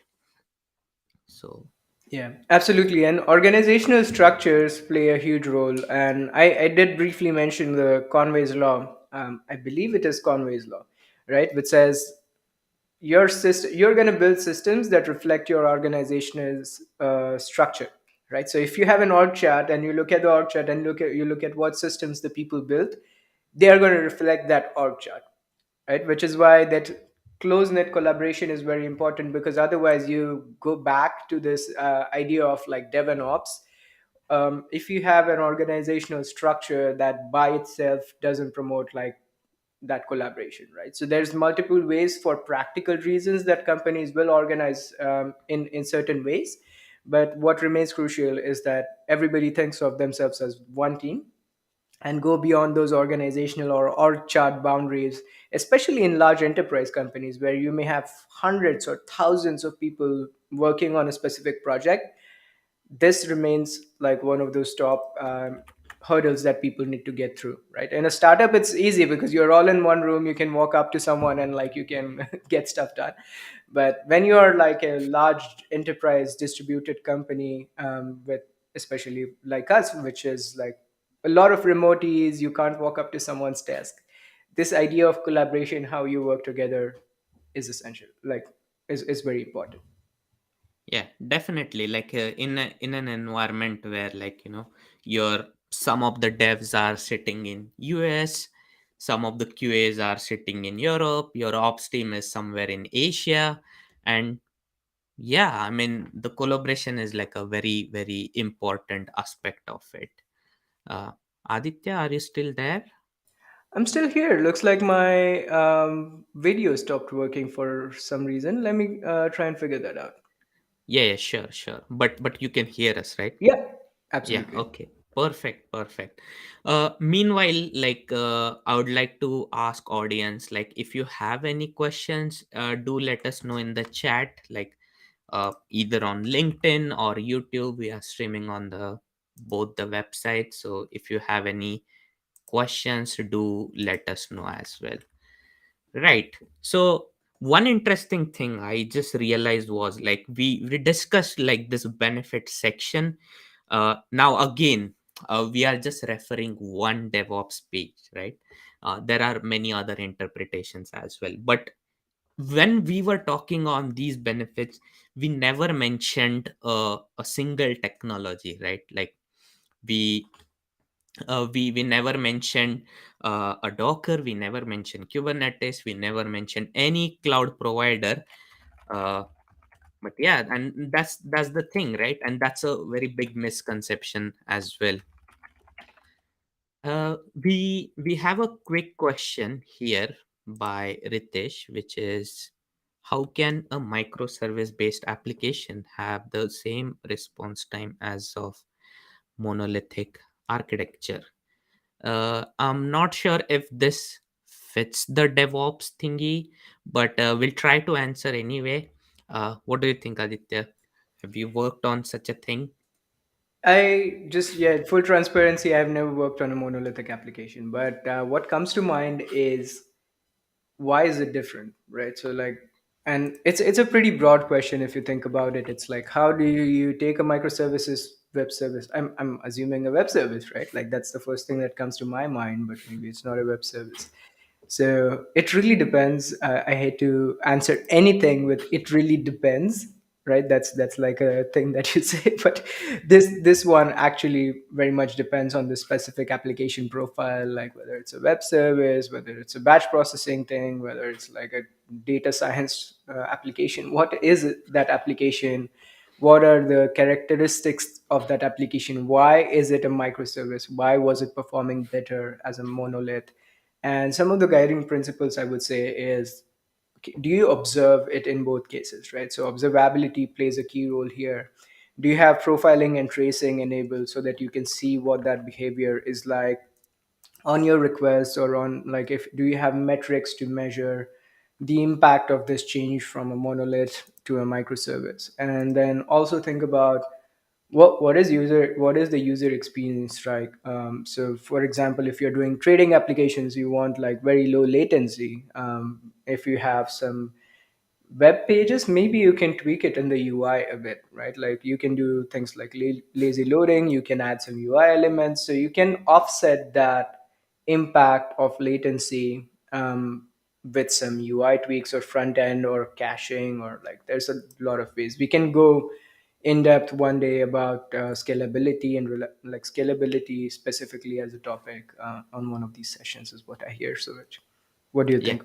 So Yeah, absolutely. And organizational structures play a huge role. And I did briefly mention the Conway's law. I believe it is Conway's law, right? Which says your system, you're going to build systems that reflect your organizational structure, right? So if you have an org chart and you look at the org chart and you look at what systems the people built, they are going to reflect that org chart, right? Which is why that close knit collaboration is very important, because otherwise you go back to this idea of like dev and ops. If you have an organizational structure that by itself doesn't promote like that collaboration, right? So there's multiple ways for practical reasons that companies will organize in certain ways, but what remains crucial is that everybody thinks of themselves as one team and go beyond those organizational or org chart boundaries, especially in large enterprise companies where you may have hundreds or thousands of people working on a specific project. This remains like one of those top hurdles that people need to get through, right? In a startup it's easy because you're all in one room, you can walk up to someone and like you can get stuff done. But when you're like a large enterprise distributed company, with especially like us, which is like a lot of remotees, you can't walk up to someone's desk. This idea of collaboration, how you work together, is essential, like is very important. yeah, definitely. Like in an environment where like your some of the devs are sitting in US, some of the QAs are sitting in Europe, your ops team is somewhere in Asia, and yeah, I mean the collaboration is like a very important aspect of it. Uh, Aditya, are you still there? I'm still here. Looks like my video stopped working for some reason. Let me try and figure that out. Yeah, sure. But you can hear us, right? Yeah, Yeah, absolutely. okay. Perfect. Meanwhile, like I would like to ask audience, like if you have any questions, do let us know in the chat, like either on LinkedIn or YouTube. We are streaming on the both the websites. So if you have any questions, do let us know as well. Right. So one interesting thing I just realized was like we discussed like this benefit section. Now again, we are just referring one DevOps page, right? There are many other interpretations as well. But when we were talking on these benefits, we never mentioned a single technology, right? Like we we never mentioned a Docker, we never mentioned Kubernetes, we never mentioned any cloud provider. Uh, but yeah, and that's the thing, right? And that's a very big misconception as well. We have a quick question here by Ritesh, which is, how can a microservice based application have the same response time as of monolithic architecture? I'm not sure if this fits the DevOps thingy, but we'll try to answer anyway. What do you think, Aditya? Have you worked on such a thing? I just, yeah, full transparency, I've never worked on a monolithic application, but what comes to mind is, why is it different, right? So like, and it's a pretty broad question if you think about it. It's like, how do you take a microservices web service? I'm assuming a web service, right? Like that's the first thing that comes to my mind, but maybe it's not a web service. So it really depends. I hate to answer anything with "it really depends," right? That's like a thing that you say, but this one actually very much depends on the specific application profile, like whether it's a web service, whether it's a batch processing thing, whether it's like a data science application. What is that application? What are the characteristics of that application? Why is it a microservice? Why was it performing better as a monolith? And some of the guiding principles I would say is, do you observe it in both cases, right? So observability plays a key role here. Do you have profiling and tracing enabled so that you can see what that behavior is like on your request, or on, like, if do you have metrics to measure the impact of this change from a monolith to a microservice? And then also think about what is the user experience like. So for example, if you're doing trading applications, you want like very low latency. If you have some web pages, maybe you can tweak it in the UI a bit, right? Like you can do things like lazy loading, you can add some UI elements, so you can offset that impact of latency with some UI tweaks or front end or caching, or like there's a lot of ways we can go in depth one day about scalability and like scalability specifically as a topic on one of these sessions is what I hear. So what do you Yeah. think?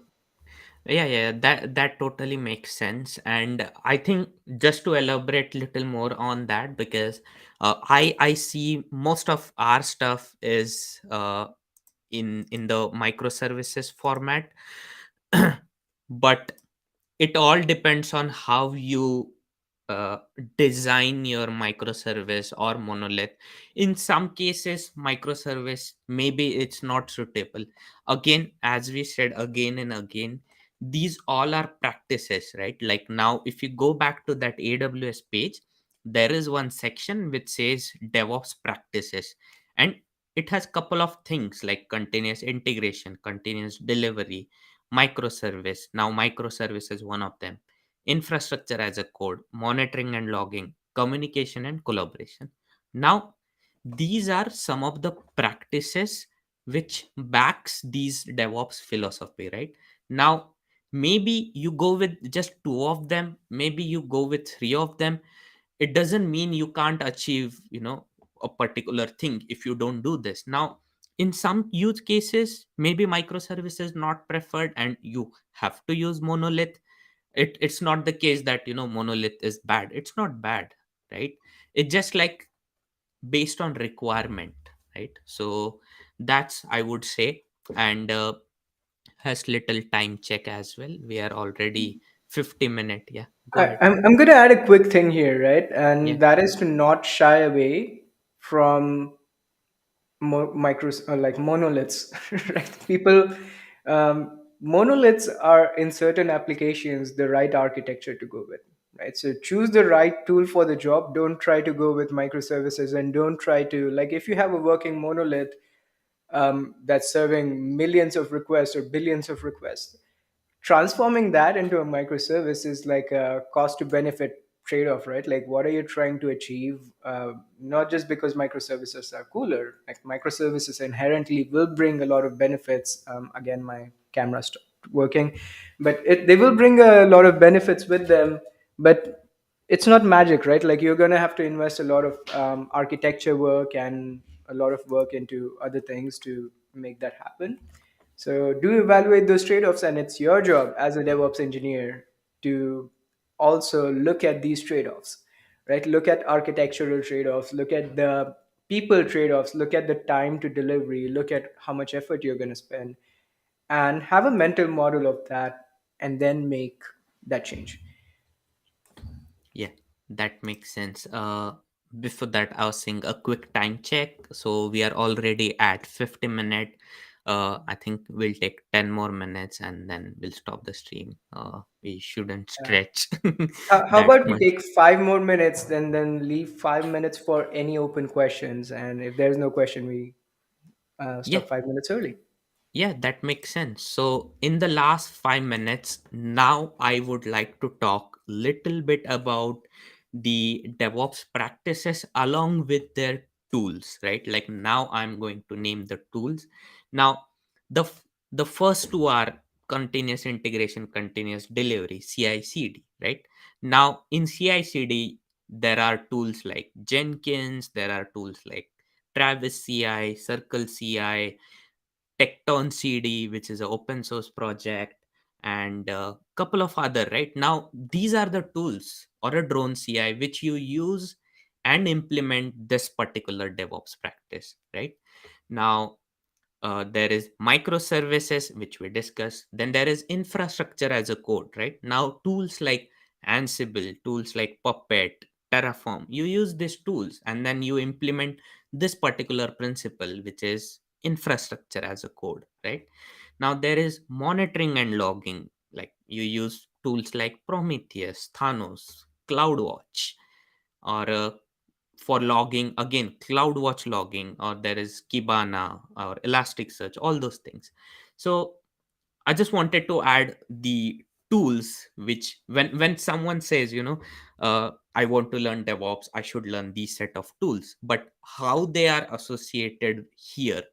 Yeah, that totally makes sense. And I think just to elaborate little more on that, because I see most of our stuff is in the microservices format. But it all depends on how you uh, design your microservice or monolith. In some cases, microservice maybe it's not suitable. Again, as we said again and again, these all are practices, right? Like now if you go back to that AWS page, there is one section which says DevOps practices, and it has couple of things like continuous integration, continuous delivery, microservice. Now microservice is one of them. Infrastructure as a code, monitoring and logging, communication and collaboration. Now these are some of the practices which backs these DevOps philosophy, right? Now maybe you go with just two of them, maybe you go with three of them. It doesn't mean you can't achieve, a particular thing if you don't do this. Now in some use cases, maybe microservice is not preferred and you have to use monolith. It's not the case that monolith is bad. It's not bad, right? It's just like based on requirement, right? So that's, I would say. And has little time check as well. We are already 50 minute. Yeah, go ahead. I'm going to add a quick thing here, right? Yeah, And that is to not shy away from like monoliths, right? People, monoliths are in certain applications the right architecture to go with, right? So choose the right tool for the job. Don't try to go with microservices, and don't try to, like, if you have a working monolith that's serving millions of requests or billions of requests, transforming that into a microservice is like a cost to benefit trade-off, right? Like, what are you trying to achieve? Not just because microservices are cooler. Like, microservices inherently will bring a lot of benefits. Again, my camera stopped working, but they will bring a lot of benefits with them. But it's not magic, right? Like, you're going to have to invest a lot of architecture work and a lot of work into other things to make that happen. So do evaluate those trade-offs, and it's your job as a DevOps engineer to also look at these trade-offs, right? Look at architectural trade-offs, look at the people trade-offs, look at the time to delivery, look at how much effort you're going to spend, and have a mental model of that, and then make that change. Yeah, that makes sense. Before that, I was saying a quick time check. So we are already at 50 minutes. I think we'll take 10 more minutes and then we'll stop the stream. We shouldn't Uh, stretch how that about we much. take 5 more minutes, then leave 5 minutes for any open questions, and if there's no question, we Yeah, stop 5 minutes early. yeah, that makes sense. So, in the last 5 minutes, now I would like to talk little bit about the DevOps practices along with their tools, right? Like now I'm going to name the tools. Now, the first two are continuous integration, continuous delivery, CI/CD, right? Now, in CI/CD, there are tools like Jenkins, there are tools like Travis CI, Circle CI, Tecton CD, which is an open source project, and a couple of other. Right now, these are the tools or a drone CI which you use and implement this particular DevOps practice. Right now, there is microservices which we discussed, then there is infrastructure as a code. Right now, tools like Ansible, tools like Puppet, Terraform, you use these tools and then you implement this particular principle, which is infrastructure as a code. Right now, there is monitoring and logging, like you use tools like Prometheus, Thanos, CloudWatch, or for logging, again CloudWatch logging, or there is Kibana or Elasticsearch, all those things. So I just wanted to add the tools which, when someone says, I want to learn DevOps, I should learn these set of tools, but how they are associated here,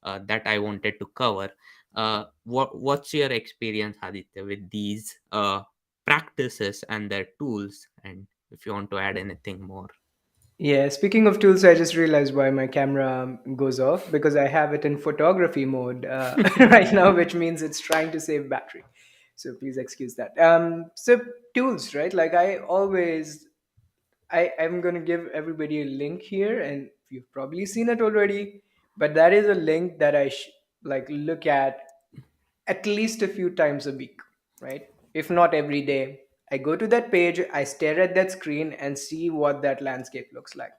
that I wanted to cover. What's your experience, Aditya, with these practices and their tools, and if you want to add anything more? Yeah, speaking of tools, I just realized why my camera goes off, because I have it in photography mode right now, which means it's trying to save battery. So please excuse that. So tools, right? Like, I'm going to give everybody a link here, and you've probably seen it already, but that is a link that like look at least a few times a week, right? If not every day. I go to that page, I stare at that screen and see what that landscape looks like.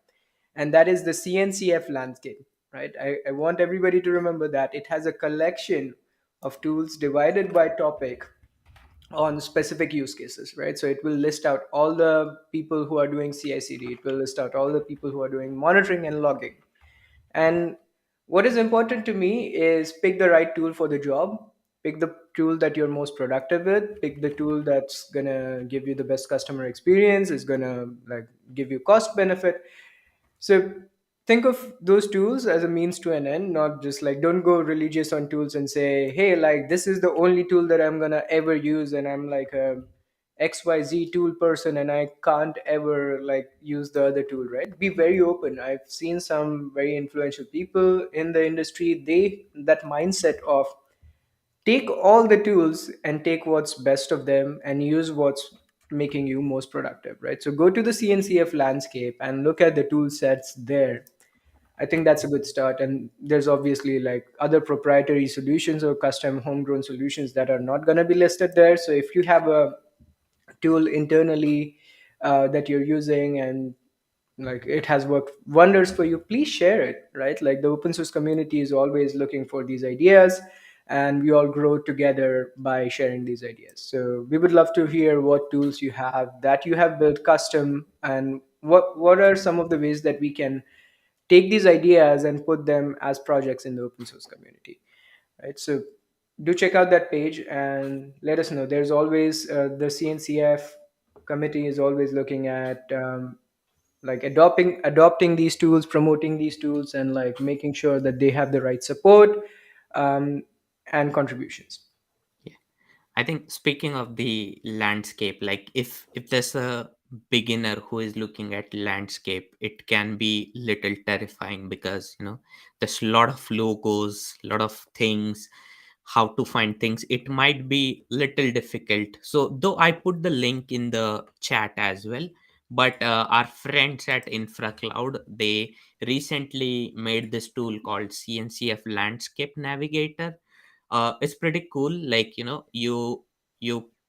And that is the CNCF landscape, right? I want everybody to remember that it has a collection of tools divided by topic on specific use cases, right? So it will list out all the people who are doing CI/CD, it will list out all the people who are doing monitoring and logging. And what is important to me is pick the right tool for the job, pick the tool that you're most productive with, pick the tool that's going to give you the best customer experience, is going to like give you cost benefit. So think of those tools as a means to an end, not just like, don't go religious on tools and say, hey, like this is the only tool that I'm gonna ever use, and I'm like a XYZ tool person and I can't ever like use the other tool, right? Be very open. I've seen some very influential people in the industry, they that mindset of take all the tools and take what's best of them and use what's making you most productive, right? So go to the CNCF landscape and look at the tool sets there. I think that's a good start. And there's obviously like other proprietary solutions or custom homegrown solutions that are not going to be listed there. So if you have a tool internally that you're using and like it has worked wonders for you, please share it, right? Like, the open source community is always looking for these ideas, and we all grow together by sharing these ideas. So we would love to hear what tools you have that you have built custom, and what are some of the ways that we can take these ideas and put them as projects in the open source community, right? So do check out that page and let us know. There's always the CNCF committee is always looking at like adopting these tools, promoting these tools, and like making sure that they have the right support um, and contributions. Yeah. I think speaking of the landscape, like if there's a beginner who is looking at landscape, it can be little terrifying because there's a lot of logos, a lot of things, how to find things. It might be little difficult. So though I put the link in the chat as well, but our friends at InfraCloud, they recently made this tool called CNCF Landscape Navigator. It's pretty cool. Like you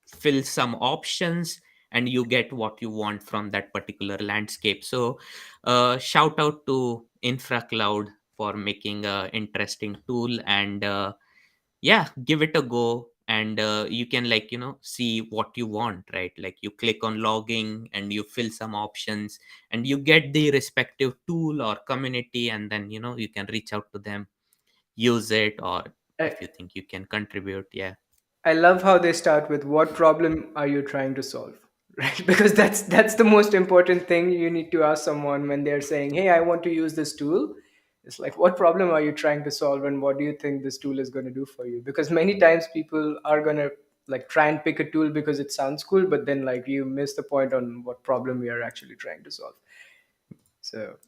fill some options and you get what you want from that particular landscape. So shout out to InfraCloud for making a interesting tool. And yeah, give it a go. And you can, like, see what you want, right? Like you click on logging and you fill some options and you get the respective tool or community, and then you can reach out to them, use it, or I, if you think you can contribute. Yeah. I love how they start with what problem are you trying to solve, right? Because that's the most important thing you need to ask someone when they're saying, "Hey, I want to use this tool." It's like, what problem are you trying to solve, and what do you think this tool is going to do for you? Because many times people are going to like try and pick a tool because it sounds cool, but then like you miss the point on what problem we are actually trying to solve. So,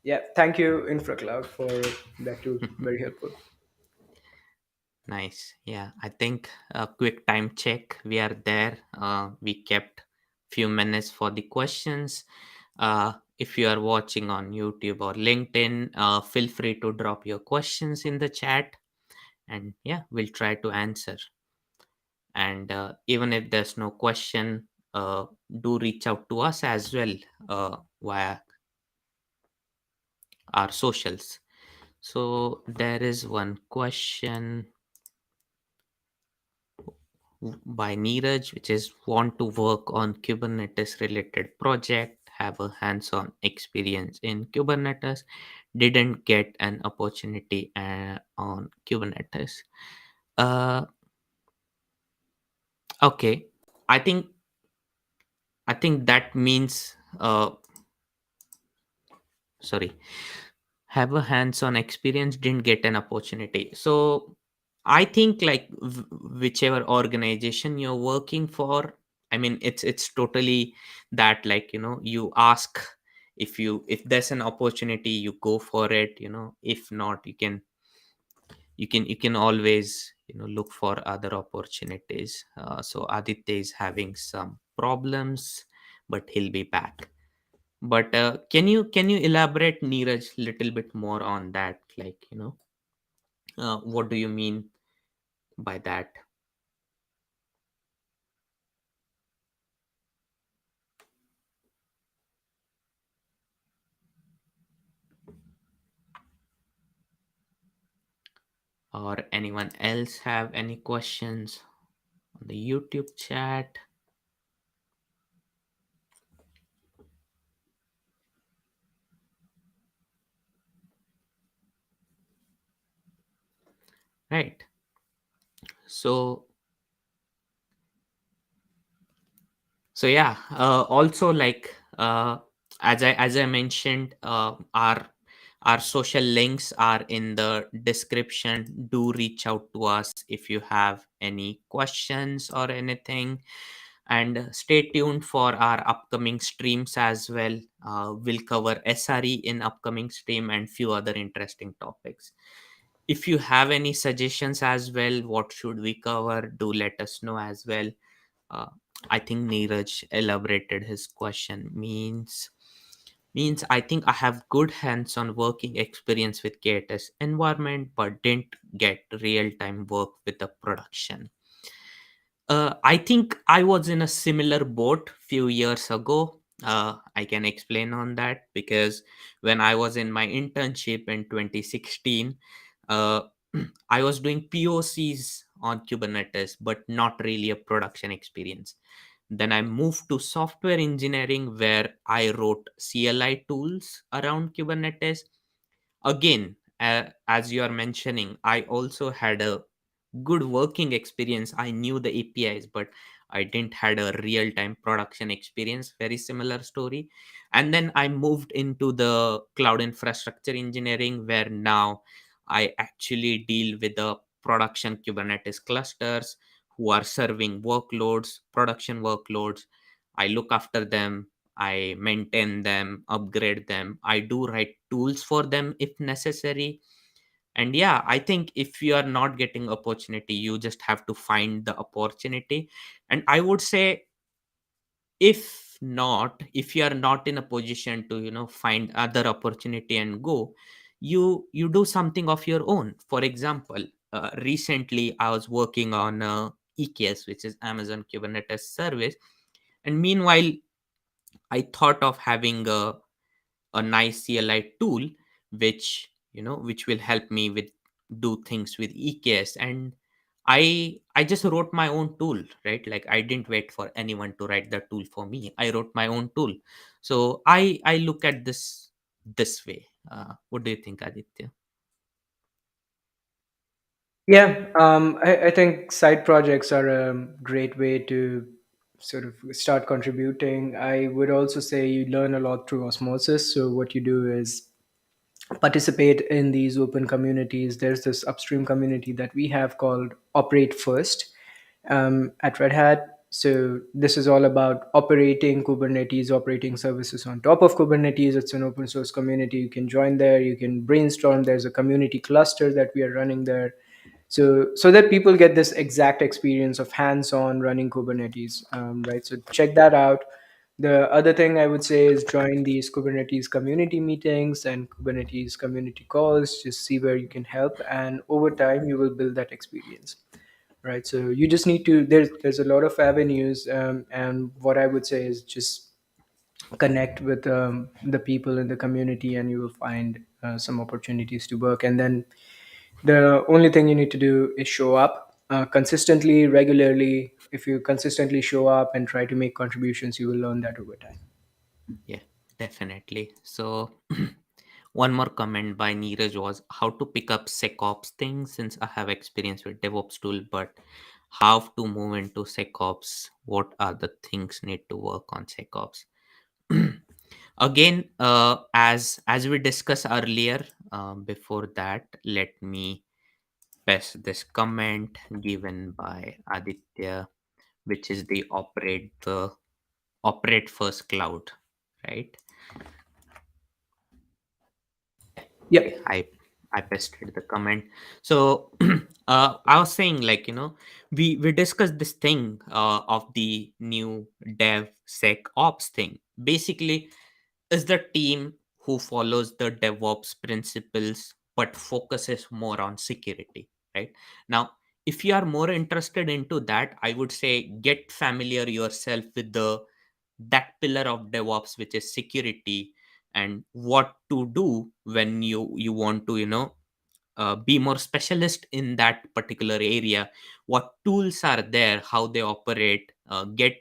yeah, thank you, InfraCloud, for that tool. Very helpful. Nice. Yeah, I think a quick time check. We are there. We kept few minutes for the questions. If you are watching on YouTube or LinkedIn, feel free to drop your questions in the chat, and yeah, we'll try to answer. And even if there's no question, do reach out to us as well via our socials. So there is one question by Neeraj, which is want to work on Kubernetes related project, have a hands-on experience in Kubernetes, didn't get an opportunity on Kubernetes. Uh, okay, I think that means sorry, have a hands-on experience, didn't get an opportunity. So I think, like, whichever organization you're working for, I mean, it's totally that, like, you ask, if there's an opportunity, you go for it. If not, you can always look for other opportunities. So Aditya is having some problems, but he'll be back. But can you elaborate, Neeraj, little bit more on that? Like, what do you mean by that? Or anyone else have any questions on the YouTube chat? Right. So yeah, also, like, as I mentioned, our social links are in the description. Do reach out to us if you have any questions or anything, and stay tuned for our upcoming streams as well. We'll cover SRE in upcoming stream and few other interesting topics. If you have any suggestions as well, what should we cover, do let us know as well. uh, I think Neeraj elaborated his question. Means I think I have good hands-on working experience with KTS environment, but didn't get real-time work with the production. I think I was in a similar boat few years ago. I can explain on that because when I was in my internship in 2016, uh, I was doing POCs on Kubernetes, but not really a production experience. Then I moved to software engineering where I wrote CLI tools around Kubernetes. Again, as you are mentioning, I also had a good working experience. I knew the APIs, but I didn't had a real time production experience. Very similar story. And then I moved into the cloud infrastructure engineering, where now I actually deal with the production Kubernetes clusters who are serving workloads, production workloads. I look after them, I maintain them, upgrade them. I do write tools for them if necessary. And yeah, I think if you are not getting opportunity, you just have to find the opportunity. And I would say, if you are not in a position to find other opportunity and go, you do something of your own. For example, recently I was working on EKS, which is Amazon Kubernetes service. And meanwhile, I thought of having a nice CLI tool, which will help me with do things with EKS. And I just wrote my own tool, right? Like, I didn't wait for anyone to write the tool for me. I wrote my own tool. So I look at this way. What do you think, Aditya? Yeah, I think side projects are a great way to sort of start contributing. I would also say you learn a lot through osmosis. So, what you do is participate in these open communities. There's this upstream community that we have called Operate First at Red Hat. So this is all about operating Kubernetes, operating services on top of Kubernetes. It's an open source community. You can join there. You can brainstorm. There's a community cluster that we are running there. So that people get this exact experience of hands-on running Kubernetes, right? So check that out. The other thing I would say is join these Kubernetes community meetings and Kubernetes community calls. Just see where you can help, and over time you will build that experience, right? So you just need to. There's a lot of avenues, and what I would say is just connect with the people in the community, and you will find some opportunities to work. And then the only thing you need to do is show up consistently, regularly. If you consistently show up and try to make contributions, you will learn that over time. Yeah, definitely. So one more comment by Neeraj was how to pick up SecOps things, since I have experience with DevOps tool, but how to move into SecOps. What are the things need to work on SecOps? Again, as we discussed earlier, before that, let me paste this comment given by Aditya, which is the operate first cloud, right? Okay, Yep. I pasted the comment. So I was saying, like, we discussed this thing of the new dev sec ops thing. Basically, is the team who follows the DevOps principles but focuses more on security, right? Now, if you are more interested into that, I would say get familiar yourself with the that pillar of DevOps, which is security, and what to do when you want to be more specialist in that particular area. What tools are there, how they operate, get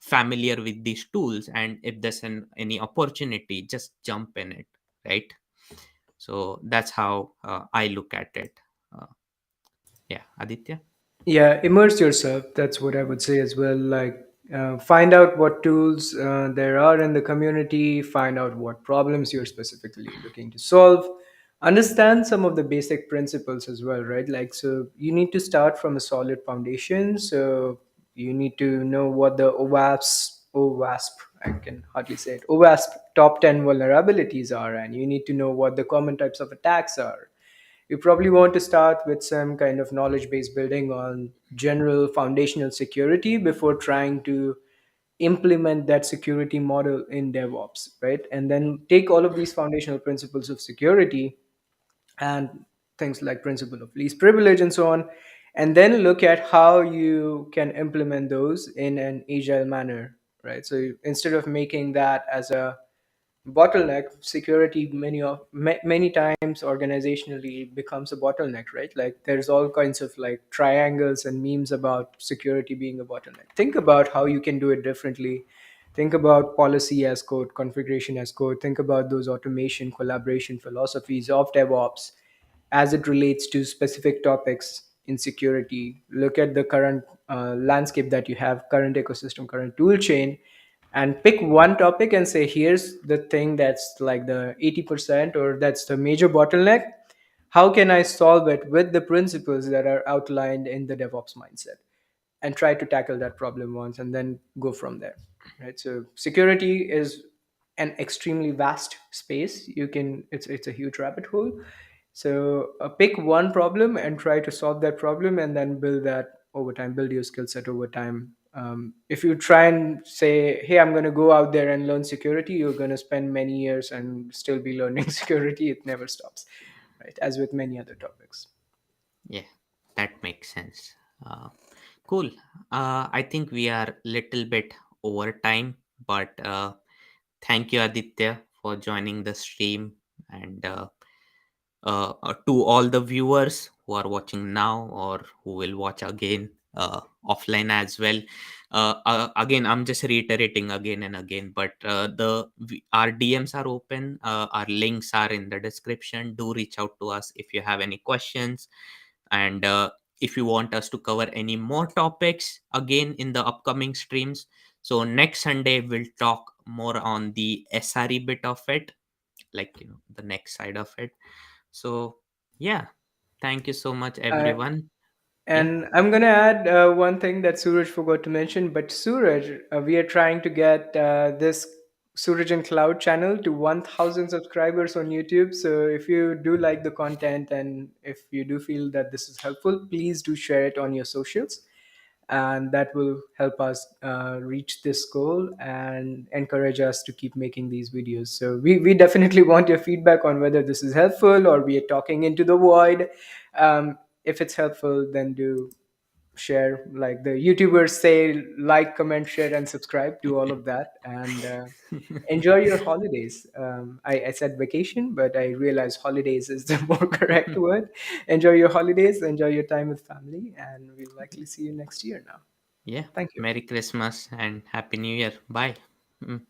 familiar with these tools, and if there's any opportunity, just jump in it, right? So that's how I look at it. uh, yeah, Aditya. Yeah, immerse yourself. That's what I would say as well. Like, find out what tools there are in the community, find out what problems you're specifically looking to solve, understand some of the basic principles as well, right? Like, so you need to start from a solid foundation. So you need to know what the OWASP, I can hardly say it, OWASP top 10 vulnerabilities are, and you need to know what the common types of attacks are. You probably want to start with some kind of knowledge base building on general foundational security before trying to implement that security model in DevOps, right? And then take all of these foundational principles of security and things like principle of least privilege and so on, and then look at how you can implement those in an agile manner, right? So instead of making that as a bottleneck, security many times organizationally becomes a bottleneck, right? Like, there's all kinds of like triangles and memes about security being a bottleneck. Think about how you can do it differently. Think about policy as code, configuration as code. Think about those automation collaboration philosophies of DevOps as it relates to specific topics, insecurity, look at the current landscape that you have, current ecosystem, current tool chain, and pick one topic and say, here's the thing that's like the 80% or that's the major bottleneck. How can I solve it with the principles that are outlined in the DevOps mindset? And try to tackle that problem once and then go from there, right? So security is an extremely vast space. You can it's a huge rabbit hole. So pick one problem and try to solve that problem, and then build that over time, build your skill set over time. If you try and say, hey, I'm going to go out there and learn security, you're going to spend many years and still be learning security. It never stops, right? As with many other topics. Yeah, that makes sense. Uh, cool. I think we are little bit over time, but thank you, Aditya, for joining the stream, and to all the viewers who are watching now or who will watch again offline as well. Again, I'm just reiterating again and again, but our DMs are open. Our links are in the description. Do reach out to us if you have any questions, and if you want us to cover any more topics again in the upcoming streams. So next Sunday we'll talk more on the SRE bit of it, like the next side of it. So yeah, thank you so much uh, everyone. Yeah. And I'm gonna add one thing that Suraj forgot to mention. But Suraj, we are trying to get this Suraj and Cloud channel to 1,000 subscribers on YouTube. So if you do like the content and if you do feel that this is helpful, please do share it on your socials, and that will help us reach this goal and encourage us to keep making these videos. So we definitely want your feedback on whether this is helpful or we are talking into the void. If it's helpful, then do share, like the YouTubers say, like, comment, share, and subscribe. Do all of that, and enjoy your holidays. I said vacation, but I realize holidays is the more correct word. Enjoy your holidays, enjoy your time with family, and we'll likely see you next year now. Yeah. Thank you. Merry Christmas and Happy New Year. Bye. Mm.